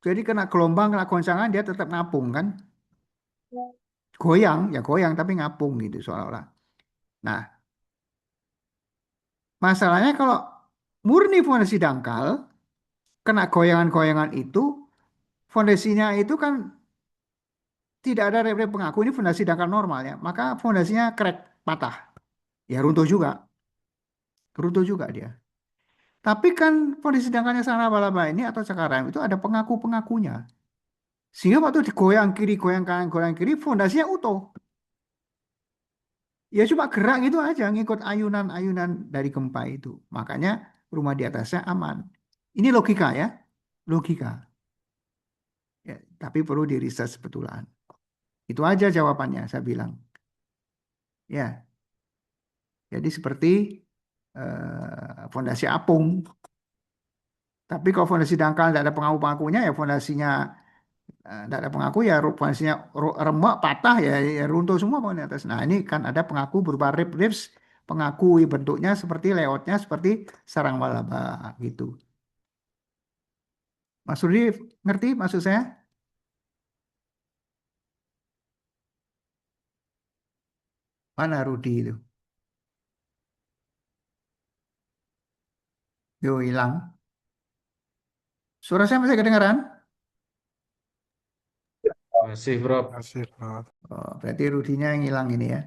Jadi kena gelombang, kena goncangan, dia tetap ngapung kan. Goyang, ya goyang tapi ngapung gitu seolah-olah. Nah, masalahnya kalau murni fondasi dangkal, kena goyangan-goyangan itu, fondasinya itu kan tidak ada rep-rep pengaku, ini fondasi dangkal normal ya. Maka fondasinya crack, patah. Ya runtuh juga dia. Tapi kan fondasi dangkalnya sana laba ini atau cakaram itu ada pengaku-pengakunya. Sehingga waktu digoyang kiri, goyang kiri, fondasinya utuh. Ya cuma gerak gitu aja, ngikut ayunan-ayunan dari gempa itu. Makanya rumah di atasnya aman. Ini logika ya, logika. Ya, tapi perlu diriset sebetulan. Itu aja jawabannya, saya bilang. Ya, jadi seperti fondasi apung. Tapi kalau fondasi dangkal tidak ada pengaku-pengakunya, ya fondasinya tidak ada pengaku, ya fondasinya remuk, patah, ya runtuh semua bangunan atas. Nah, ini kan ada pengaku berupa ribs, pengaku bentuknya seperti layoutnya seperti sarang laba gitu. Mas Rudi ngerti maksud saya? Mana Rudi itu? Yo hilang. Suara saya masih kedengaran? Masih, Bro. Masih, Prof. Oh, berarti Rudinya yang hilang ini ya.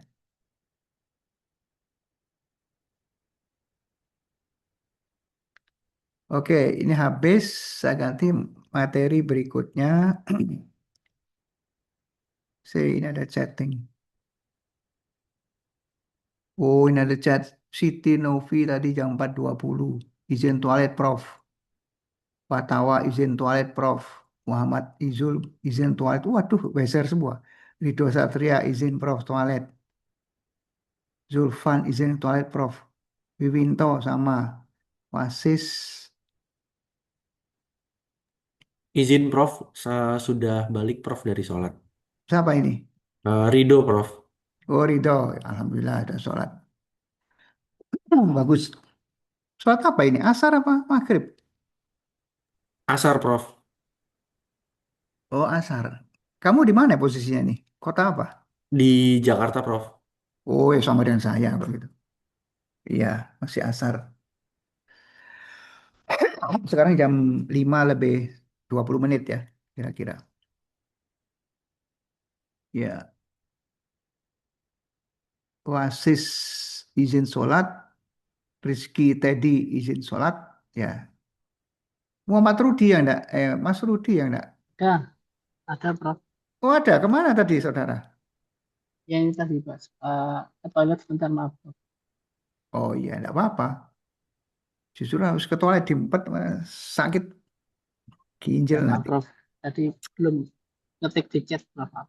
Oke, ini habis. Saya ganti materi berikutnya. Ini ada chatting. Oh, ini ada chat. Siti Novi tadi jam 4.20. Izin toilet, Prof. Patawa izin toilet, Prof. Muhammad Izul izin toilet. Waduh, beser semua. Ridho Satria izin, Prof. Toilet. Zulfan izin toilet, Prof. Wiwinto sama. Wasis. Izin Prof, sudah balik Prof dari sholat. Siapa ini? Ridho Prof. Oh, Ridho. Alhamdulillah ada sholat. Bagus. Sholat apa ini? Asar apa? Maghrib? Asar Prof. Oh, asar. Kamu di mana posisinya nih? Kota apa? Di Jakarta Prof. Oh, ya sama dengan saya begitu. Iya, masih asar. Sekarang jam 5 lebih 20 menit ya, kira-kira. Ya, Oasis izin sholat, Rizky Teddy izin sholat, ya. Muhammad Rudi yang enggak? Mas Rudi yang enggak? Ya, ada Prof. Oh, ada. Kemana tadi, saudara? Ya ini tadi Pak. Ke toilet sebentar maaf Prof. Oh iya, enggak apa-apa. Justru harus ke toilet diempet, sakit Ya ginjal maaf nanti. Prof. Tadi belum ngetik di chat maaf.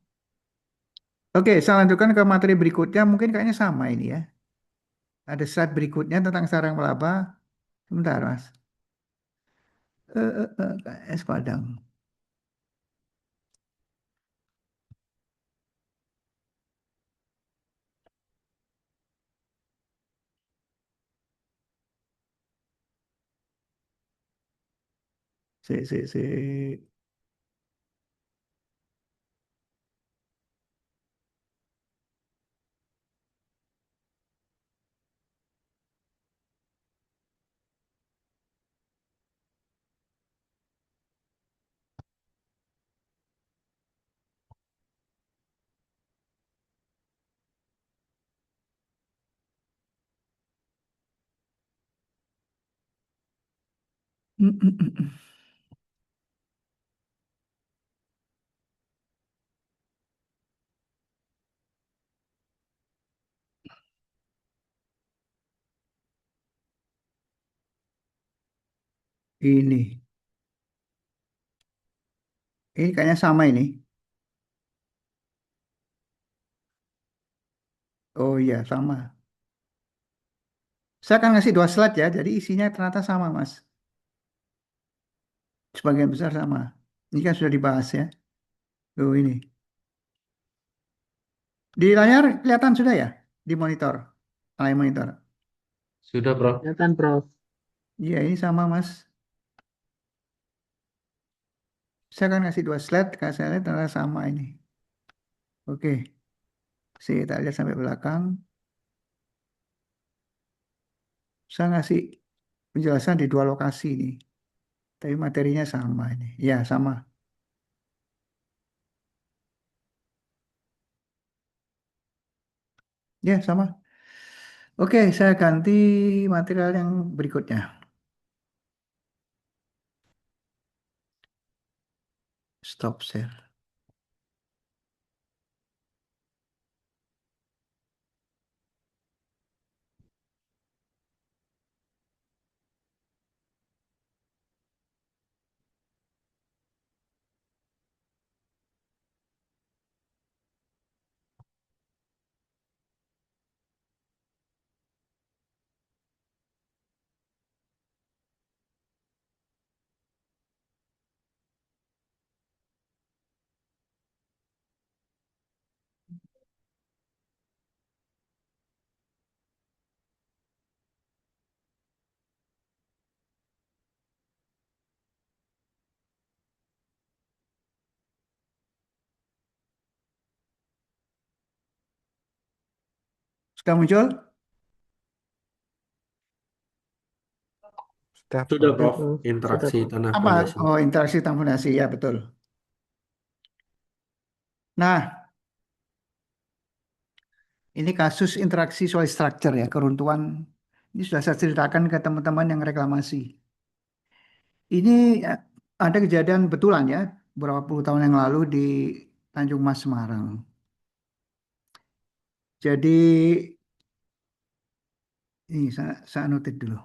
Oke, saya lanjutkan ke materi berikutnya. Mungkin kayaknya sama ini ya. Ada slide berikutnya tentang sarang laba. Sebentar, Mas. KS Padang. Si. Ini. Ini kayaknya sama ini. Oh iya, sama. Saya akan ngasih 2 slide ya, jadi isinya ternyata sama, Mas. Sebagian besar sama. Ini kan sudah dibahas ya. Oh ini. Di layar kelihatan sudah ya? Di monitor. Layar monitor. Sudah, Prof. Kelihatan, Prof. Iya, ini sama, Mas. Saya akan ngasih 2 slide, kalau saya lihat ternyata sama ini. Oke. Kita lihat sampai belakang. Saya ngasih penjelasan di 2 lokasi ini. Tapi materinya sama ini. Ya, sama. Ya, sama. Oke, saya ganti material yang berikutnya. Stop share. Sudah muncul? Sudah, Sudah, Prof. Ya, Prof. Prof. Sudah, Interaksi Prof. tanah Apa? pondasi. Oh, interaksi tambunasi. Ya, betul. Nah, ini kasus interaksi soil structure ya, keruntuhan. Ini sudah saya ceritakan ke teman-teman yang reklamasi. Ini ada kejadian betulan ya, beberapa puluh tahun yang lalu di Tanjung Mas, Semarang. Jadi, ini saya notit dulu.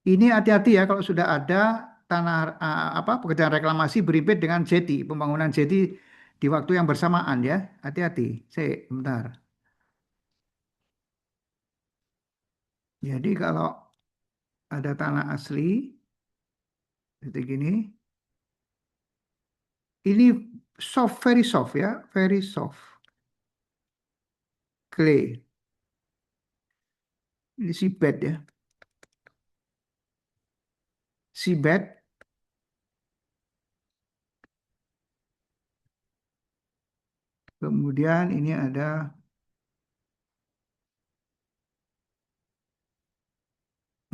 Ini hati-hati ya kalau sudah ada tanah apa pekerjaan reklamasi berimpit dengan jeti, pembangunan jeti di waktu yang bersamaan ya. Hati-hati. Bentar. Jadi kalau ada tanah asli seperti gini, ini soft, very soft ya, very soft. Clay. Ini seabed ya. Seabed. Kemudian ini ada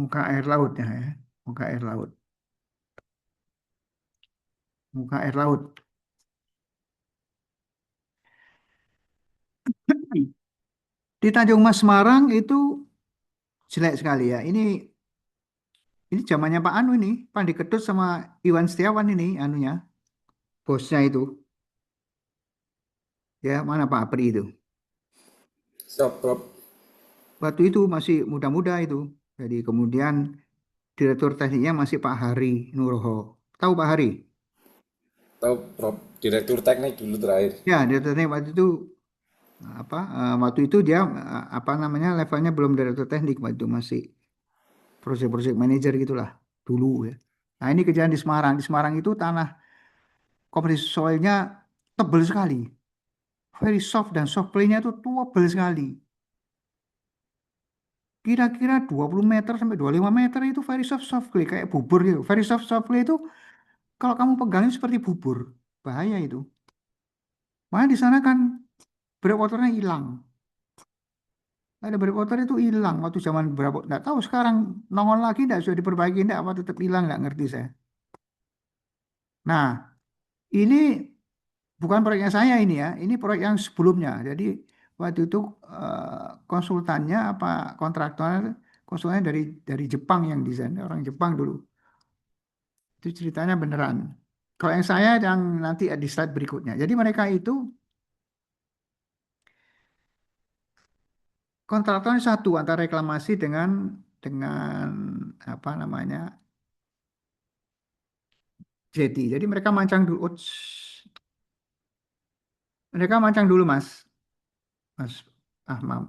muka air lautnya ya. Muka air laut. Muka air laut. Di Tanjung Mas Semarang itu jelek sekali ya. Ini zamannya Pak Anu ini, Pandi Kedut sama Iwan Setiawan ini anunya, bosnya itu. Ya, mana Pak Apri itu. Siap, Prof. Waktu itu masih muda-muda itu. Jadi kemudian direktur tekniknya masih Pak Hari Nuroho. Tahu Pak Hari? Tahu Prof, Direktur Teknik dulu terakhir. Ya, dia teknik waktu itu waktu itu dia levelnya belum direktur teknik, waktu itu masih project manager gitulah dulu ya. Nah, ini kejadian di Semarang. Di Semarang itu tanah komposisi soilnya tebal sekali, very soft, dan soft clay-nya itu tebal sekali. Kira-kira 20 meter sampai 25 meter itu very soft clay, kayak bubur gitu. Very soft clay itu kalau kamu pegangin seperti bubur, bahaya itu. Makanya di sana kan breakwaternya hilang. Ada breakwater itu hilang waktu zaman berapa? Nggak tahu sekarang nongol lagi, nggak sudah diperbaiki, nggak apa tetap hilang, nggak ngerti saya. Nah, ini bukan proyeknya saya ini ya, ini proyek yang sebelumnya. Jadi waktu itu konsultannya konsultannya dari Jepang yang desain, orang Jepang dulu. Itu ceritanya beneran. Kalau yang saya yang nanti di slide berikutnya. Jadi mereka itu kontraktornya satu antara reklamasi dengan apa namanya jeti. Jadi mereka mancang dulu. Mereka mancang dulu Mas. Mas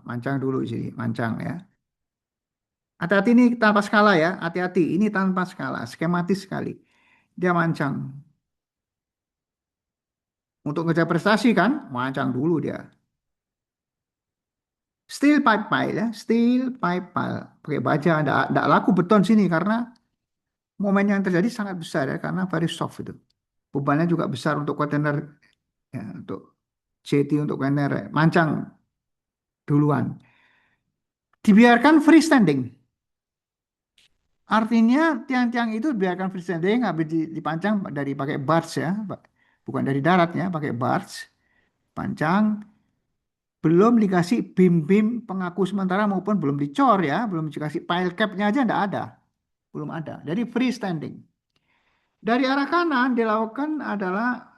mancang dulu sih, mancang ya. Hati-hati ini tanpa skala ya, hati-hati. Ini tanpa skala, skematis sekali. Dia mancang. Untuk ngejar prestasi kan, mancang dulu dia. Steel pipe pile ya, steel pipe pile. Pakai baja, enggak laku beton sini karena momen yang terjadi sangat besar ya, karena very soft itu. Bebannya juga besar untuk kontainer, ya, untuk JT, untuk kontainer mancang duluan. Dibiarkan freestanding. Artinya tiang-tiang itu biarkan freestanding, habis dipancang dari pakai barge ya, bukan dari darat ya, pakai barge, pancang, belum dikasih bim-bim pengaku sementara maupun belum dicor ya, belum dikasih pile cap-nya aja enggak ada, belum ada. Jadi freestanding. Dari arah kanan dilakukan adalah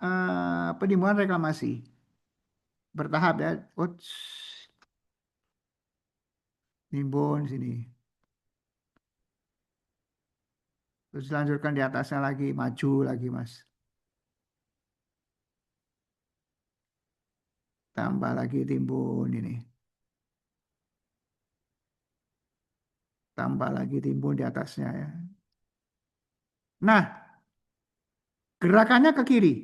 penimbunan reklamasi bertahap ya. Uts, nimbun sini. Terus dilanjutkan di atasnya lagi, maju lagi Mas. Tambah lagi timbun ini. Tambah lagi timbun di atasnya ya. Nah, gerakannya ke kiri.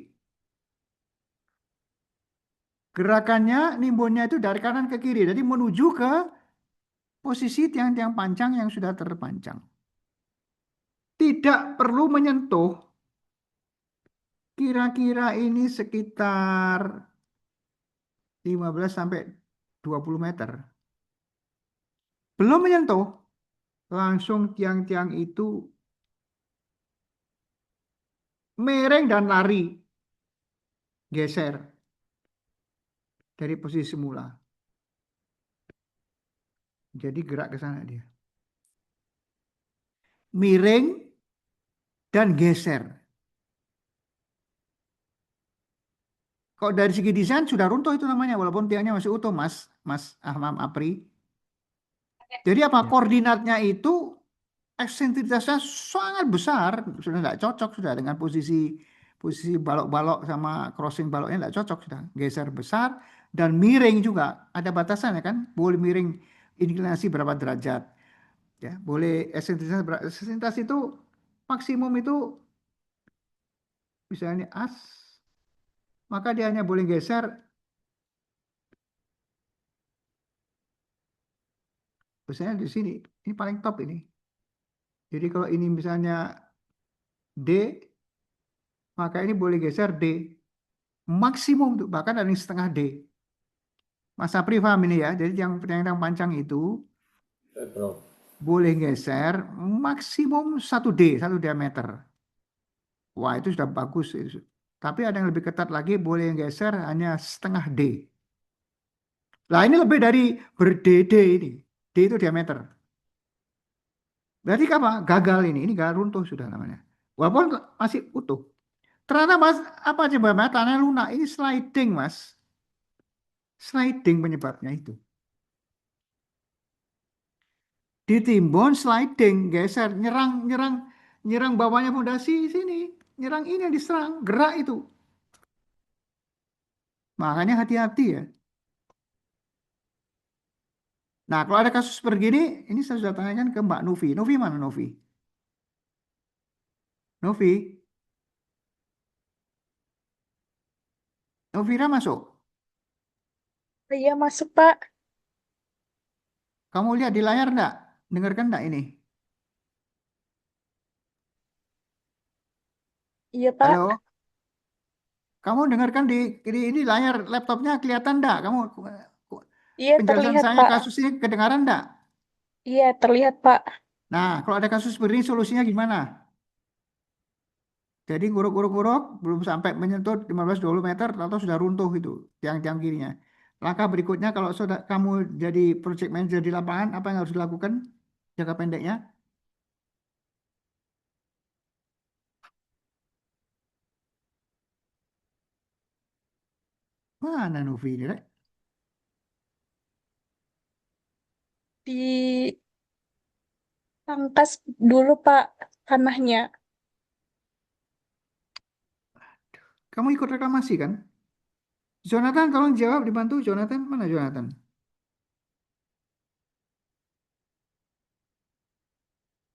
Gerakannya nimbunnya itu dari kanan ke kiri. Jadi menuju ke posisi tiang-tiang pancang yang sudah terpancang. Tidak perlu menyentuh. Kira-kira ini sekitar 15 sampai 20 meter. Belum menyentuh, langsung tiang-tiang itu miring dan lari, geser dari posisi semula. Jadi gerak ke sana dia. Miring dan geser. Kalau dari segi desain sudah runtuh itu namanya, walaupun tiangnya masih utuh, Mas Ahmam Apri. Jadi apa? Ya. Koordinatnya itu eksentrisitasnya sangat besar, sudah tidak cocok sudah dengan posisi balok-balok sama crossing baloknya tidak cocok sudah. Geser besar dan miring juga. Ada batasannya kan? Boleh miring inklinasi berapa derajat. Ya, boleh eksentrisitas berapa. Eksentrisitas itu maksimum itu misalnya as, maka dia hanya boleh geser misalnya di sini. Ini paling top ini. Jadi kalau ini misalnya D, maka ini boleh geser D. Maksimum tuh, bahkan ada yang setengah D. Mas Sapri paham ini ya. Jadi yang pancang itu Bro. boleh geser maksimum 1 D, 1 diameter. Wah, itu sudah bagus. Tapi ada yang lebih ketat lagi, boleh geser hanya setengah D. Nah, ini lebih dari ber-D ini. D itu diameter. Berarti apa? Gagal ini gagal runtuh sudah namanya. Walaupun masih utuh. Ternyata Mas, apa coba Mas? Tanah lunak ini sliding Mas. Sliding penyebabnya itu. Ditimbun sliding, geser, nyerang bawahnya fondasi sini. Nyerang ini yang diserang, gerak itu. Makanya hati-hati ya. Nah, kalau ada kasus begini, ini saya sudah tanyakan ke Mbak Novi. Novi mana Novi? Novi, Novira masuk. Iya, masuk, Pak. Kamu lihat di layar enggak? Dengarkan enggak ini? Iya, Pak. Halo? Kamu dengarkan di ini layar laptopnya kelihatan enggak? Kamu Iya, penjelasan terlihat, saya Pak. kasus ini kedengaran enggak? Iya, terlihat, Pak. Nah, kalau ada kasus seperti ini solusinya gimana? Jadi guruk-guruk-guruk belum sampai menyentuh 15-20 meter atau sudah runtuh itu tiang-tiang kirinya. Langkah berikutnya kalau sudah kamu jadi project manager di lapangan, apa yang harus dilakukan jangka pendeknya? Mana Novi ini, Rek? Dipangkas dulu, Pak, tanahnya. Kamu ikut reklamasi kan? Jonathan, tolong jawab, dibantu. Jonathan, mana Jonathan?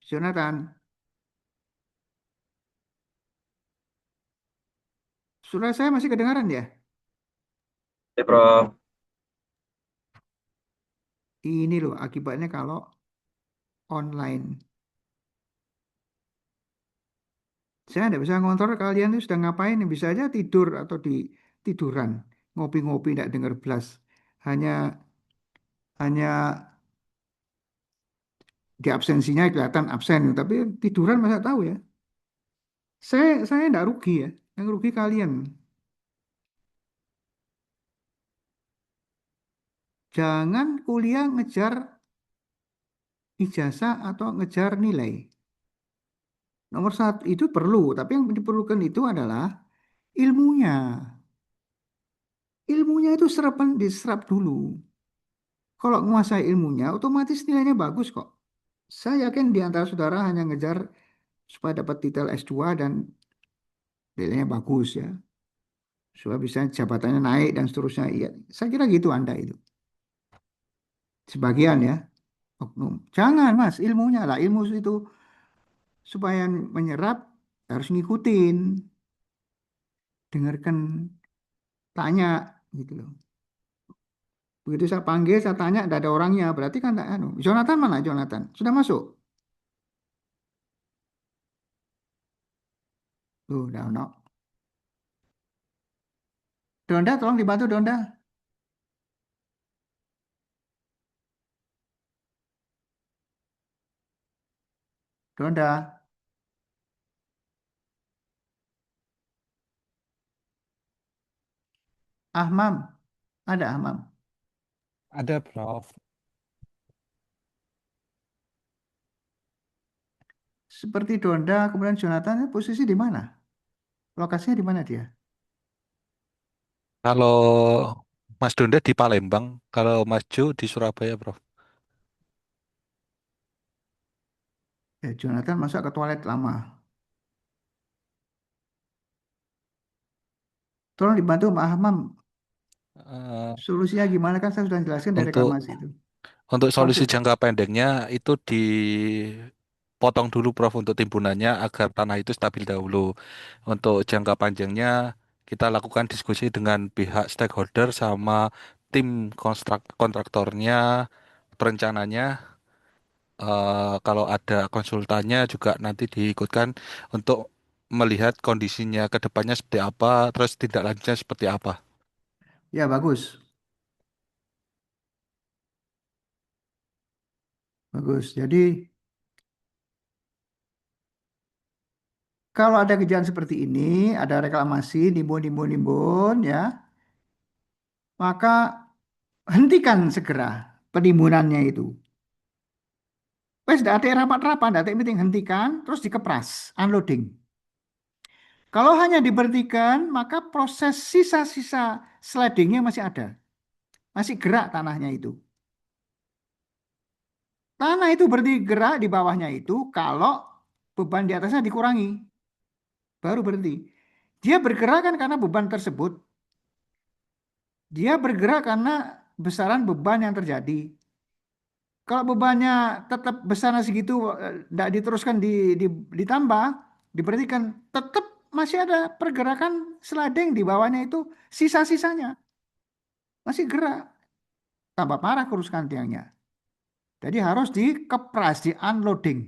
Jonathan, suara saya masih kedengaran ya? Ya, Prof. Ini loh akibatnya kalau online. Saya tidak bisa ngontrol kalian itu sedang ngapain. Bisa aja tidur atau di tiduran. Ngopi-ngopi, tidak dengar belas. Hanya hanya di absensinya kelihatan absen. Tapi tiduran masa tahu ya. Saya tidak rugi ya. Yang rugi kalian. Jangan kuliah ngejar ijazah atau ngejar nilai. Nomor satu itu perlu, tapi yang diperlukan itu adalah ilmunya. Ilmunya itu diserap dulu. Kalau menguasai ilmunya, otomatis nilainya bagus kok. Saya yakin di antara saudara hanya ngejar supaya dapat titel S2 dan nilainya bagus ya. Supaya bisa jabatannya naik dan seterusnya. Iya, saya kira gitu Anda itu. Sebagian ya, oknum. Jangan Mas, ilmunya lah. Ilmu itu supaya menyerap harus ngikutin. Dengarkan, tanya gitu loh. Begitu saya panggil, saya tanya, tidak ada orangnya. Berarti kan, anu. Jonathan mana Jonathan? Sudah masuk? Tuh, udah no. Donda, tolong dibantu Donda. Donda, Ahmam, ada Ahmam. Ada, Prof. Seperti Donda, kemudian Jonathan, posisi di mana? Lokasinya di mana dia? Kalau Mas Donda di Palembang, kalau Mas Jo di Surabaya, Prof. Jonathan masuk ke toilet lama. Tolong dibantu Pak Ahmam. Eh, Solusinya gimana kan saya sudah jelaskan dari untuk reklamasi itu. untuk Oke. solusi jangka pendeknya itu dipotong dulu, Prof, untuk timbunannya agar tanah itu stabil dahulu. Untuk jangka panjangnya kita lakukan diskusi dengan pihak stakeholder sama tim kontraktornya, perencananya. Kalau ada konsultannya juga nanti diikutkan untuk melihat kondisinya ke depannya seperti apa, terus tindak lanjutnya seperti apa. Ya, bagus. Bagus. Jadi, kalau ada kejadian seperti ini, ada reklamasi, nimbun, ya, maka hentikan segera penimbunannya itu. Wes, ada rapat-rapat, ada meeting, hentikan, terus dikepras, unloading. Kalau hanya diberhentikan, maka proses sisa-sisa slidingnya masih ada. Masih gerak tanahnya itu. Tanah itu berhenti gerak di bawahnya itu kalau beban di atasnya dikurangi. Baru berhenti. Dia bergerak kan karena beban tersebut. Dia bergerak karena besaran beban yang terjadi. Kalau bebannya tetap besarnya segitu, tidak diteruskan ditambah, diperhatikan, tetap masih ada pergerakan sliding di bawahnya itu, sisa-sisanya masih gerak, tambah parah kerusakan tiangnya. Jadi harus dikepras, di unloading.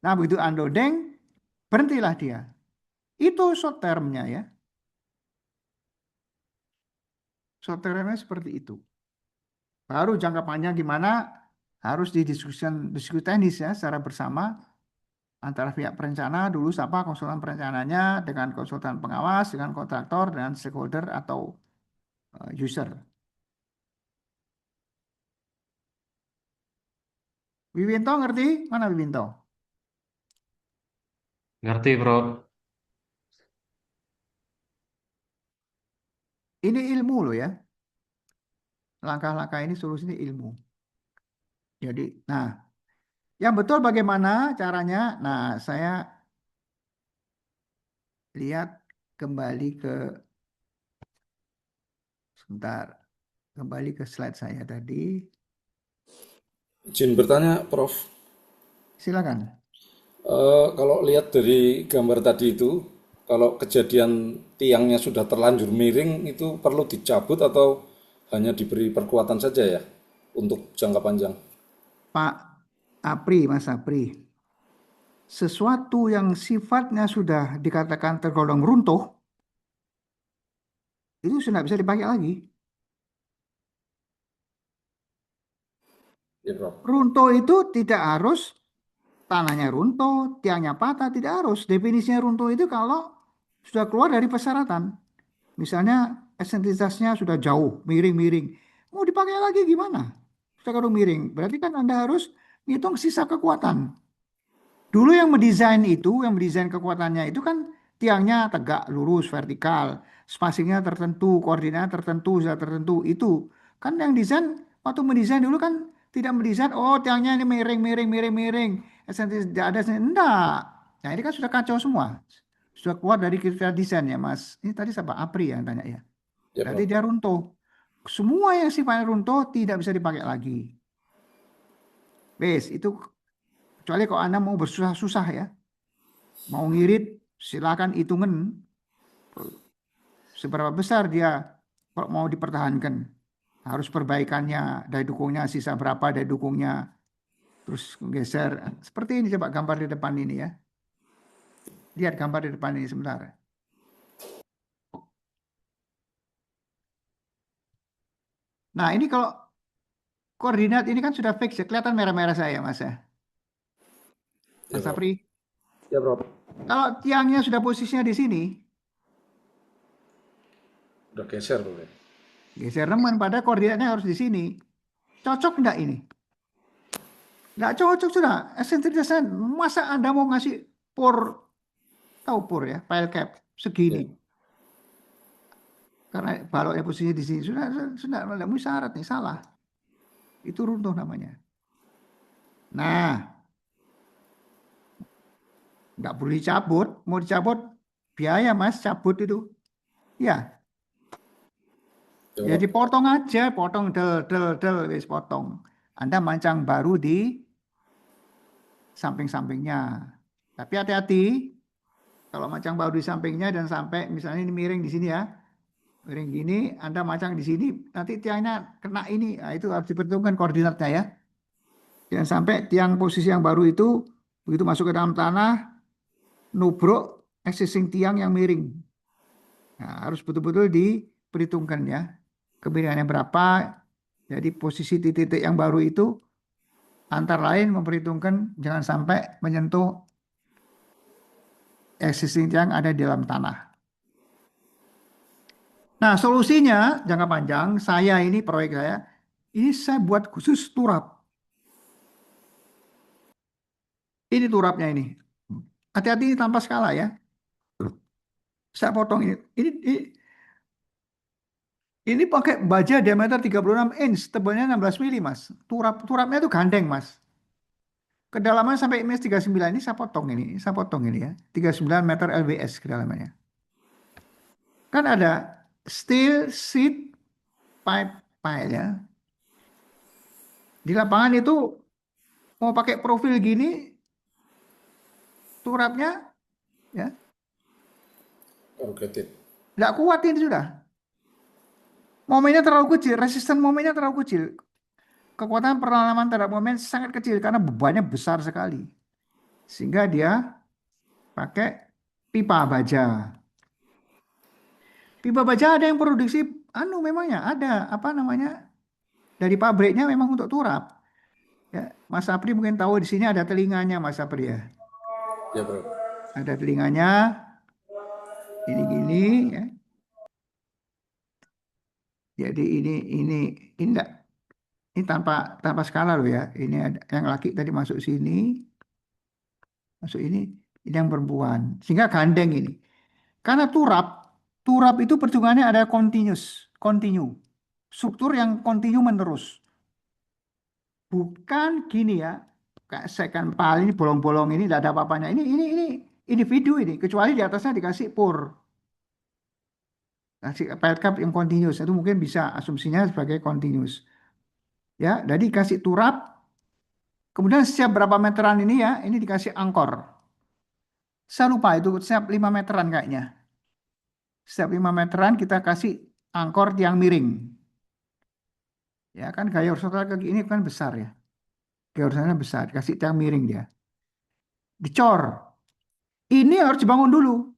Nah begitu unloading, berhentilah dia. Itu short termnya ya. Short termnya seperti itu. Baru jangka panjang gimana harus didiskusikan diskusi teknis ya secara bersama antara pihak perencana dulu siapa konsultan perencananya dengan konsultan pengawas dengan kontraktor dengan stakeholder atau user. Wiwinto ngerti? Mana Wiwinto? Ngerti, Bro. Ini ilmu loh ya. Langkah-langkah ini solusinya ilmu. Jadi, nah, yang betul bagaimana caranya? Nah, saya lihat kembali ke sebentar, kembali ke slide saya tadi. Izin bertanya, Prof. Silakan. Kalau lihat dari gambar tadi itu, kalau kejadian tiangnya sudah terlanjur miring, itu perlu dicabut atau hanya diberi perkuatan saja ya untuk jangka panjang? Pak Apri, Mas Apri, sesuatu yang sifatnya sudah dikatakan tergolong runtuh, itu sudah bisa dipakai lagi. Ya, Prof. Runtuh itu tidak harus tanahnya runtuh, tiangnya patah, tidak harus. Definisinya runtuh itu kalau sudah keluar dari persyaratan. Misalnya eksentrisitasnya sudah jauh, miring-miring. Mau dipakai lagi gimana? Sudah kalau miring, berarti kan Anda harus ngitung sisa kekuatan. Dulu yang mendesain kekuatannya itu kan tiangnya tegak, lurus, vertikal, spacingnya tertentu, koordinatnya tertentu, sudah tertentu. Itu kan yang desain waktu mendesain dulu kan tidak mendesain, oh tiangnya ini miring, miring, miring, miring, esentis tidak ada, enggak. Nah ini kan sudah kacau semua, sudah keluar dari kriteria desain ya Mas. Ini tadi siapa? Apri yang tanya ya. Ya, Berarti Prof. dia runtuh. Semua yang sifatnya runtuh tidak bisa dipakai lagi. Wes, itu kecuali kalau Anda mau bersusah-susah ya. Mau ngirit, silakan hitungan seberapa besar dia kalau mau dipertahankan. Harus perbaikannya, daya dukungnya, sisa berapa daya dukungnya. Terus geser. Seperti ini coba gambar di depan ini ya. Lihat gambar di depan ini sebentar. Nah ini kalau koordinat ini kan sudah fix ya. Kelihatan merah-merah saya Mas ya. Ya, Mas Prof. Sapri. Ya, Prof. Kalau tiangnya sudah posisinya di sini, Udah geser, Prof. geser teman pada koordinatnya harus di sini. Cocok enggak ini? Enggak cocok sudah. Eksentritasnya masa Anda mau ngasih por, tahu por ya, pile cap segini. Ya. Karena baloknya posisinya di sini sudah memenuhi syarat nih, salah. Itu runtuh namanya. Nah, nggak perlu dicabut, mau dicabut biaya Mas, cabut itu. Ya, Ya, jadi Prof. potong aja, potong del, wis potong. Anda mancang baru di samping-sampingnya. Tapi hati-hati, kalau macang baru di sampingnya dan sampai misalnya ini miring di sini ya, miring gini, Anda macang di sini, nanti tiangnya kena ini, nah, itu harus diperhitungkan koordinatnya ya. Jangan sampai tiang posisi yang baru itu begitu masuk ke dalam tanah, nubruk existing tiang yang miring. Nah, harus betul-betul diperhitungkan ya, kemiringannya berapa. Jadi posisi titik-titik yang baru itu antara lain memperhitungkan jangan sampai menyentuh existing tiang ada di dalam tanah. Nah, solusinya jangka panjang, proyek saya, ini saya buat khusus turap. Ini turapnya ini. Hati-hati ini tanpa skala ya. Saya potong ini. Ini pakai baja diameter 36 inch, tebalnya 16 mili, Mas. Turapnya itu gandeng, Mas. Kedalaman sampai IMS 39 ini saya potong ini ya. 39 meter LBS kedalamannya. Kan ada steel, sheet, pipe ya. Di lapangan itu mau pakai profil gini, turapnya ya Corrugated. nggak kuat ini sudah. Momennya terlalu kecil, resisten momennya terlalu kecil. Kekuatan perlawanan terhadap momen sangat kecil karena bebannya besar sekali. Sehingga dia pakai pipa baja. Pipa baja ada yang produksi, memangnya ada apa namanya dari pabriknya memang untuk turap. Ya, Mas Sapri mungkin tahu di sini ada telinganya Mas Sapri ya. Ya, Bro. Ada telinganya, ini gini ya. Jadi ini enggak, ini tanpa skala loh ya. Ini ada yang laki tadi masuk sini, masuk ini yang perempuan. Sehingga gandeng ini. Karena turap itu perhitungannya ada continue. Struktur yang continue menerus. Bukan gini ya, kayak second pal ini bolong-bolong ini tidak ada apa-apanya. Ini individu ini, kecuali di atasnya dikasih pur. Kasih pelkap yang continuous itu mungkin bisa asumsinya sebagai continuous. Ya, jadi kasih turap. Kemudian setiap berapa meteran ini ya, ini dikasih angkor. Saya lupa itu setiap 5 meteran kayaknya. Setiap 5 meteran kita kasih angkor tiang miring. Ya kan gaya horizontal kaki ini kan besar ya. Gaya horizontalnya besar, kasih tiang miring dia. Dicor. Ini harus dibangun dulu.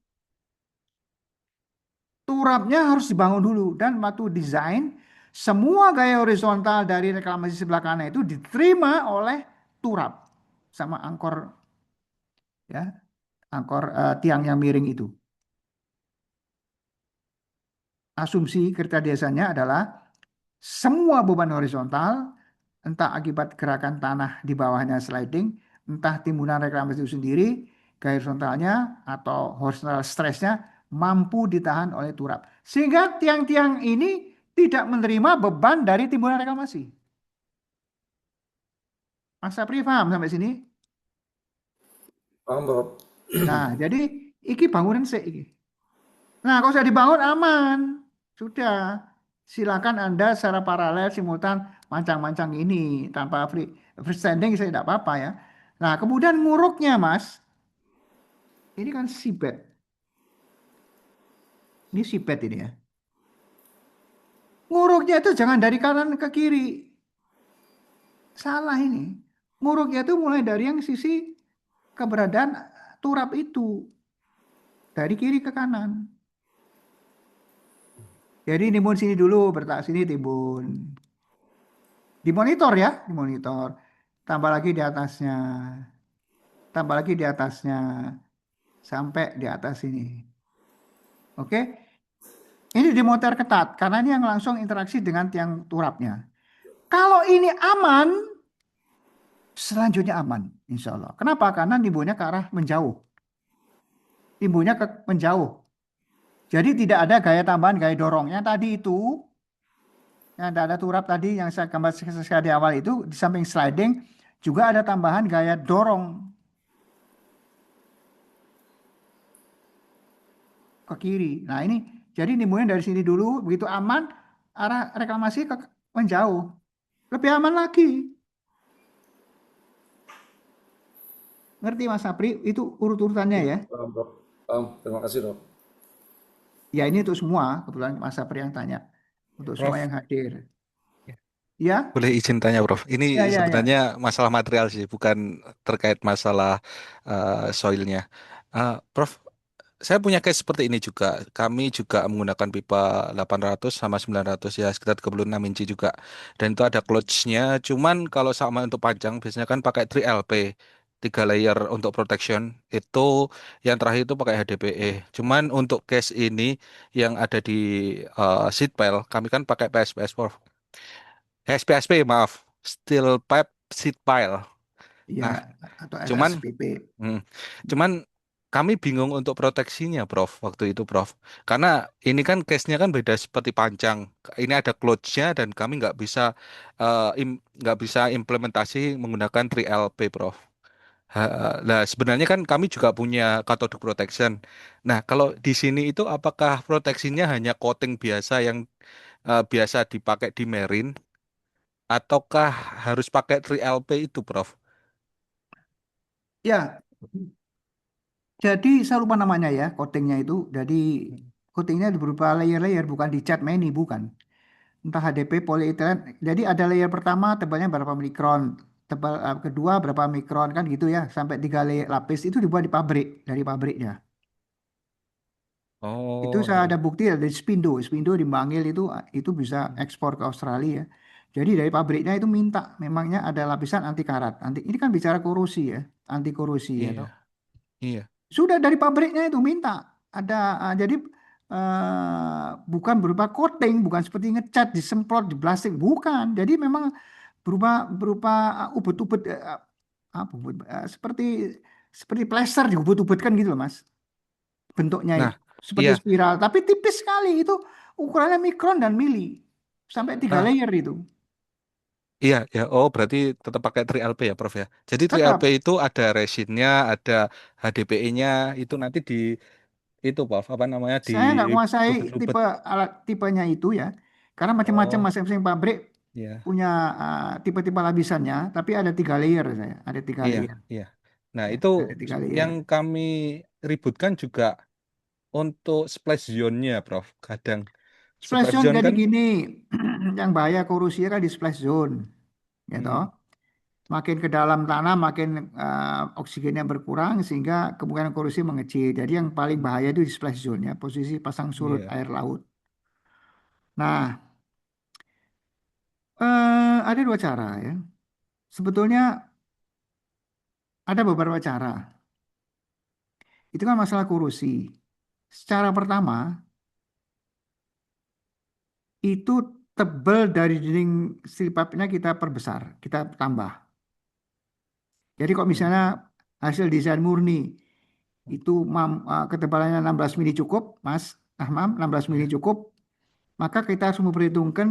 Turapnya harus dibangun dulu dan waktu desain semua gaya horizontal dari reklamasi sebelah kanan itu diterima oleh turap sama angkor ya, angkor tiang yang miring itu. Asumsi kereta desanya adalah semua beban horizontal entah akibat gerakan tanah di bawahnya sliding, entah timbunan reklamasi itu sendiri, gaya horizontalnya atau horizontal stressnya mampu ditahan oleh turap. Sehingga tiang-tiang ini tidak menerima beban dari timbunan reklamasi. Mas Sapri paham sampai sini? Paham, Bro. Nah, jadi iki bangunan sih iki. Nah, kalau sudah dibangun aman. Sudah. Silakan Anda secara paralel simultan mancang-mancang ini tanpa freestanding saya tidak apa-apa ya. Nah, kemudian nguruknya, Mas. Ini kan seabed. Ini seabed ini ya. Nguruknya itu jangan dari kanan ke kiri. Salah ini. Nguruknya itu mulai dari yang sisi keberadaan turap itu. Dari kiri ke kanan. Jadi timbun sini dulu, bertak sini timbun. Dimonitor ya, dimonitor. Tambah lagi di atasnya. Tambah lagi di atasnya. Sampai di atas ini. Oke. Ini dimonitor ketat, karena ini yang langsung interaksi dengan tiang turapnya. Kalau ini aman, selanjutnya aman, insya Allah. Kenapa? Karena timbunnya ke arah menjauh. Timbunnya ke menjauh. Jadi tidak ada gaya tambahan, gaya dorong. Yang tadi itu, yang ada turap tadi yang saya gambar sekali di awal itu, di samping sliding, juga ada tambahan gaya dorong ke kiri. Nah ini, jadi timbunnya dari sini dulu, begitu aman, arah reklamasi ke menjauh. Lebih aman lagi. Ngerti Mas Sapri? Itu urut-urutannya ya. Paham, Bro. Paham. Terima kasih, Bro. Ya ini untuk semua, kebetulan Mas Sapri yang tanya. Untuk semua Prof, yang hadir. Ya, boleh izin tanya, Prof. Ini ya. sebenarnya masalah material sih, bukan terkait masalah soilnya. Prof, saya punya case seperti ini juga. Kami juga menggunakan pipa 800 sama 900 ya, sekitar 36 inci juga. Dan itu ada clutch-nya. Cuman kalau sama untuk panjang, biasanya kan pakai 3LP. 3 layer untuk protection. Itu yang terakhir itu pakai HDPE. Cuman untuk case ini yang ada di seat pile, kami kan pakai PSPS, Prof. SPSP, maaf. Steel pipe seat pile. Ya, Nah, atau cuman SSPP. Hmm. Cuman kami bingung untuk proteksinya, Prof. Waktu itu, Prof. Karena ini kan case-nya kan beda seperti panjang. Ini ada clutch-nya dan kami nggak bisa implementasi menggunakan 3LP, Prof. Nah, sebenarnya kan kami juga punya cathodic protection. Nah, kalau di sini itu apakah proteksinya hanya coating biasa yang biasa dipakai di marine ataukah harus pakai 3LP itu, Prof? Ya, jadi saya lupa namanya ya, coatingnya itu. Jadi coatingnya berupa layer-layer, bukan dicat many, bukan. Entah HDP, polietilen. Jadi ada layer pertama tebalnya berapa mikron, tebal kedua berapa mikron kan gitu ya, sampai 3 lapis itu dibuat di pabrik, dari pabriknya. Itu Oh, saya iya. ada bukti dari Spindo. Spindo di Bangil itu bisa ekspor ke Australia. Jadi dari pabriknya itu minta memangnya ada lapisan anti karat. Anti ini kan bicara korosi ya, anti korosi ya toh. Iya, iya. Sudah dari pabriknya itu minta ada jadi bukan berupa coating, bukan seperti ngecat, disemprot, di plastik, bukan. Jadi memang berupa berupa ubet-ubet apa seperti seperti plester diubet-ubetkan gitu loh Mas, bentuknya Nah, itu seperti iya. spiral tapi tipis sekali itu, ukurannya mikron dan mili, sampai 3 layer itu Iya, ya. Oh, berarti tetap pakai 3LP ya, Prof ya. Jadi 3LP tetap. itu ada resinnya, ada HDPE-nya, itu nanti di itu, Prof, apa namanya, di Saya nggak menguasai lubet-lubet. tipe alat tipenya itu ya, karena macam-macam Oh, masing-masing pabrik iya. punya tipe-tipe lapisannya, tapi ada 3 layer saya, ada tiga Iya, layer iya. Nah, ya, itu ada 3 layer. yang kami ributkan juga untuk splash zone-nya, Prof. Kadang Splash splash zone zone jadi kan, gini, yang bahaya korosi kan di splash zone, ya toh. hmm, Makin ke dalam tanah, makin oksigennya berkurang sehingga kemungkinan korosi mengecil. Jadi yang paling bahaya itu di splash zone ya, posisi pasang surut iya. air laut. Nah, ada 2 cara ya. Sebetulnya ada beberapa cara. Itu kan masalah korosi. Secara pertama, itu tebal dari dinding steel pipe-nya kita perbesar, kita tambah. Jadi kok Hmm, misalnya hasil desain murni itu ketebalannya 16 mili cukup, Mas Ahmam, 16 mili iya. cukup, maka kita harus memperhitungkan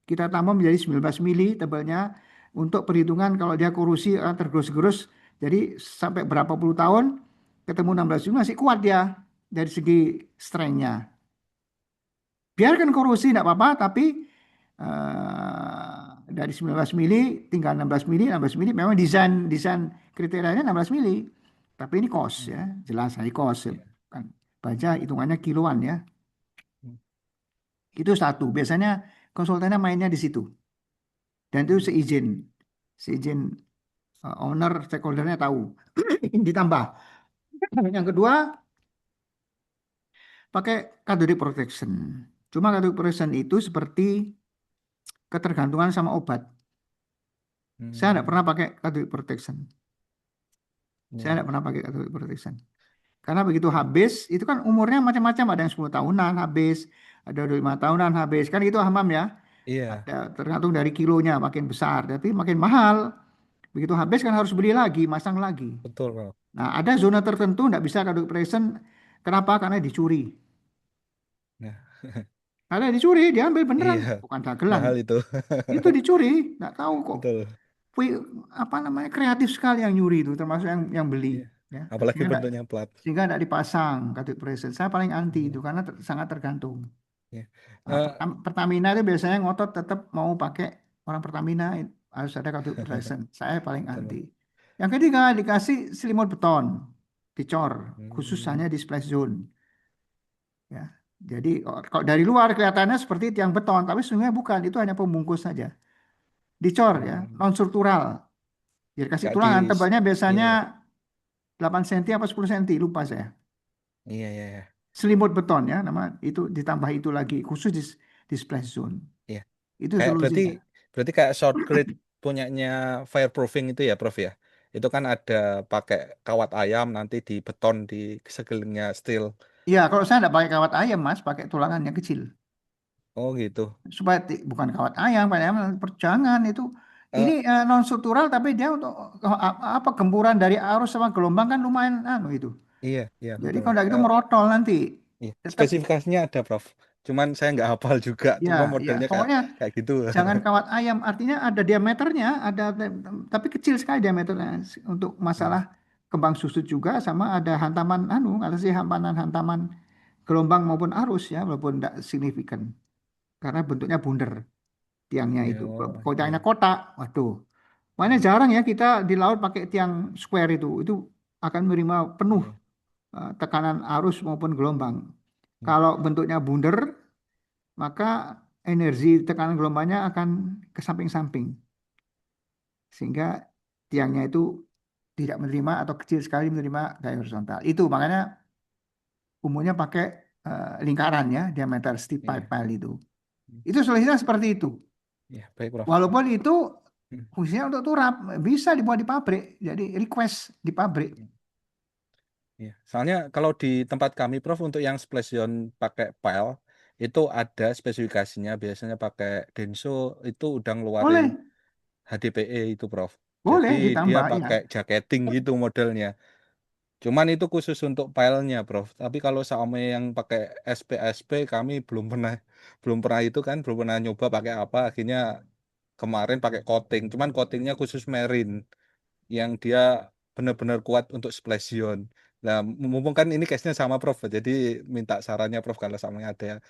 kita tambah menjadi 19 mili tebalnya untuk perhitungan kalau dia korosi tergerus-gerus. Jadi sampai berapa puluh tahun ketemu 16 mili masih kuat dia dari segi strength-nya. Biarkan korosi tidak apa-apa, tapi dari 19 mili tinggal 16 mili, 16 mili memang desain desain kriterianya 16 mili. Tapi ini cost Hmm, ya, jelas ini cost ya. iya. Kan baja hitungannya kiloan ya. Hmm, Itu satu. Biasanya konsultannya mainnya di situ. Dan itu hmm, seizin owner, stakeholdernya tahu. Ditambah. Yang kedua, pakai cathodic protection. Cuma cathodic protection itu seperti ketergantungan sama obat. Saya tidak hmm, pernah pakai cathodic protection. Saya iya. tidak pernah pakai cathodic protection. Karena begitu Hmm, habis, itu kan umurnya macam-macam. Ada yang 10 tahunan habis, ada 5 tahunan habis. Kan itu Hamam ya. iya, Ada, tergantung dari kilonya makin besar, tapi makin mahal. Begitu habis kan harus beli lagi, masang lagi. betul, Prof. Nah, ada zona tertentu tidak bisa cathodic protection. Kenapa? Karena dicuri. Nah, Karena dicuri, diambil beneran. iya, Bukan dagelan. mahal itu. Itu dicuri. Nggak tahu kok. Betul. Apa namanya, kreatif sekali yang nyuri itu, termasuk yang beli. Iya. Ya, Apalagi bentuknya plat. sehingga tidak dipasang cathodic protection. Saya paling anti Iya, itu karena sangat tergantung. iya. Nah, Eh, Pertamina itu biasanya ngotot tetap mau pakai, orang Pertamina harus ada kartu present. Saya paling anti. betul. Yang ketiga dikasih selimut beton, dicor, khusus Hmm, hanya di splash zone. Ya, jadi kalau dari luar kelihatannya seperti tiang beton, tapi sesungguhnya bukan. Itu hanya pembungkus saja. Dicor ya, hmm. non struktural. Jadi kasih Nggak di, tulangan, tebalnya iya, biasanya iya, 8 cm apa 10 cm, lupa saya. iya, iya, iya. Selimut beton ya, nama itu ditambah itu lagi khusus di splash zone. Iya. Itu Kayak berarti solusinya. berarti kayak short grid punyanya fireproofing itu ya, Prof ya. Itu kan ada pakai kawat ayam nanti di beton di sekelilingnya steel. Iya, kalau saya tidak pakai kawat ayam, Mas, pakai tulangan yang kecil. Oh gitu. Supaya bukan kawat ayam, kawat ayam perjangan itu. Ini Eh, non struktural, tapi dia untuk apa gempuran dari arus sama gelombang kan lumayan anu itu. iya, iya Jadi betul. kalau tidak itu merotol nanti. Iya. Tetap Spesifikasinya ada, Prof. Cuman saya nggak hafal juga. ya, Cuma ya. modelnya kayak Pokoknya kayak gitu. jangan kawat ayam. Artinya ada diameternya, ada tapi kecil sekali diameternya untuk masalah Iya. kembang susut juga, sama ada hantaman anu, ada sih hantaman gelombang maupun arus ya, walaupun tidak signifikan. karena bentuknya bundar tiangnya itu. Kalau Oh, tiangnya iya. kotak, waduh. Makanya jarang ya kita di laut pakai tiang square itu. Itu akan menerima penuh Iya. tekanan arus maupun gelombang. Hmm. Kalau bentuknya bundar, maka energi tekanan gelombangnya akan ke samping-samping. Sehingga tiangnya itu tidak menerima atau kecil sekali menerima gaya horizontal. Itu makanya umumnya pakai lingkaran ya, diameter steel pipe Iya. pile itu. Hmm. Itu solusinya seperti itu. Iya, baik, Prof. Walaupun itu Hmm. fungsinya untuk turap, bisa dibuat di pabrik. Jadi request di pabrik. Iya. Soalnya kalau di tempat kami, Prof, untuk yang splash zone pakai pile itu ada spesifikasinya. Biasanya pakai Denso itu udah ngeluarin Boleh, HDPE itu, Prof. boleh Jadi dia ditambah ya. pakai jaketing gitu modelnya. Cuman itu khusus untuk filenya, Prof. Tapi kalau sama yang pakai SP kami belum pernah itu kan, belum pernah nyoba pakai apa. Akhirnya kemarin pakai coating. Cuman coatingnya khusus marine yang dia benar-benar kuat untuk splash zone. Nah, mumpung kan ini case-nya sama, Prof. Jadi minta sarannya, Prof, kalau sama ada.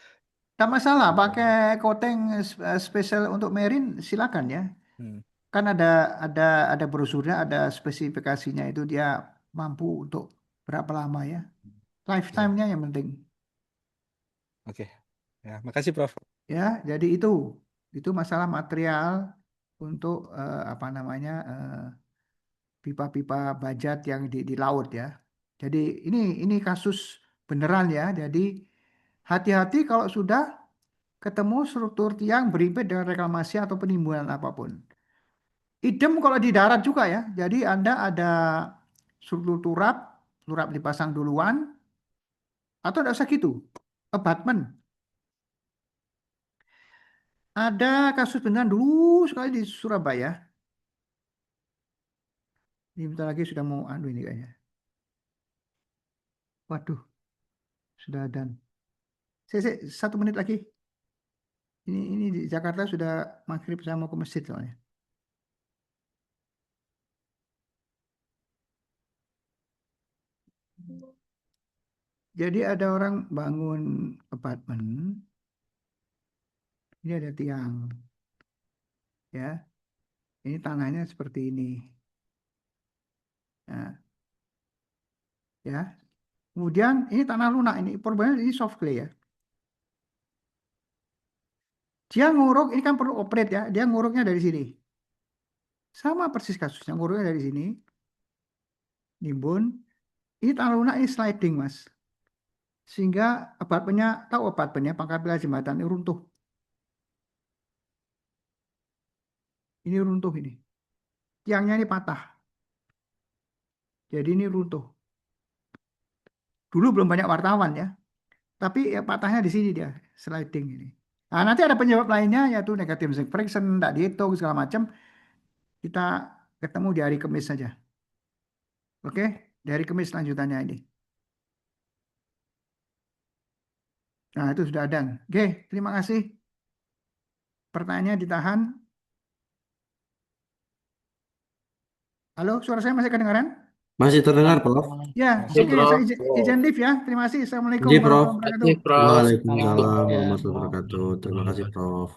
Tak masalah, pakai coating spesial untuk marine silakan ya. Hmm. Kan ada ada brosurnya, ada spesifikasinya itu dia mampu untuk berapa lama ya. Ya, Lifetime-nya yang penting. oke. Ya, makasih, Prof. Ya, jadi itu masalah material untuk apa namanya pipa-pipa bajat yang di laut ya. Jadi ini kasus beneran ya. Jadi hati-hati kalau sudah ketemu struktur tiang berimpit dengan reklamasi atau penimbunan apapun. Idem kalau di darat juga ya. Jadi Anda ada struktur turap, turap dipasang duluan, atau tidak usah gitu, abatment. Ada kasus beneran dulu sekali di Surabaya. Ini bentar lagi sudah mau anu ini kayaknya. Waduh, sudah dan. Saya 1 menit lagi. Ini di Jakarta sudah maghrib, saya mau ke masjid soalnya. Jadi ada orang bangun apartemen, ini ada tiang, ya. Ini tanahnya seperti ini, nah, ya. Kemudian ini tanah lunak, ini perubahannya ini soft clay ya. Dia nguruk, ini kan perlu operate ya, dia nguruknya dari sini. Sama persis kasusnya, nguruknya dari sini, nimbun. Ini tanah lunak, ini sliding mas. Sehingga apartemennya, tahu apartemennya, Pangkal Pinang Jembatan ini runtuh. Ini runtuh ini. Tiangnya ini patah. Jadi ini runtuh. Dulu belum banyak wartawan ya. Tapi ya patahnya di sini dia, sliding ini. Nah, nanti ada penyebab lainnya yaitu negative zinc friction, tidak dihitung segala macam. Kita ketemu di hari Kamis saja. Oke, di hari Kamis lanjutannya ini. Nah, itu sudah ada. Oke, terima kasih. Pertanyaannya ditahan. Halo, suara saya masih kedengaran? Masih terdengar, Prof? Ya, Masih, oke, Prof. saya izin live ya. Terima kasih. Assalamualaikum Izin, Prof. warahmatullahi wabarakatuh. Masih, Prof. Waalaikumsalam Ya. warahmatullahi wabarakatuh. Terima kasih, Prof.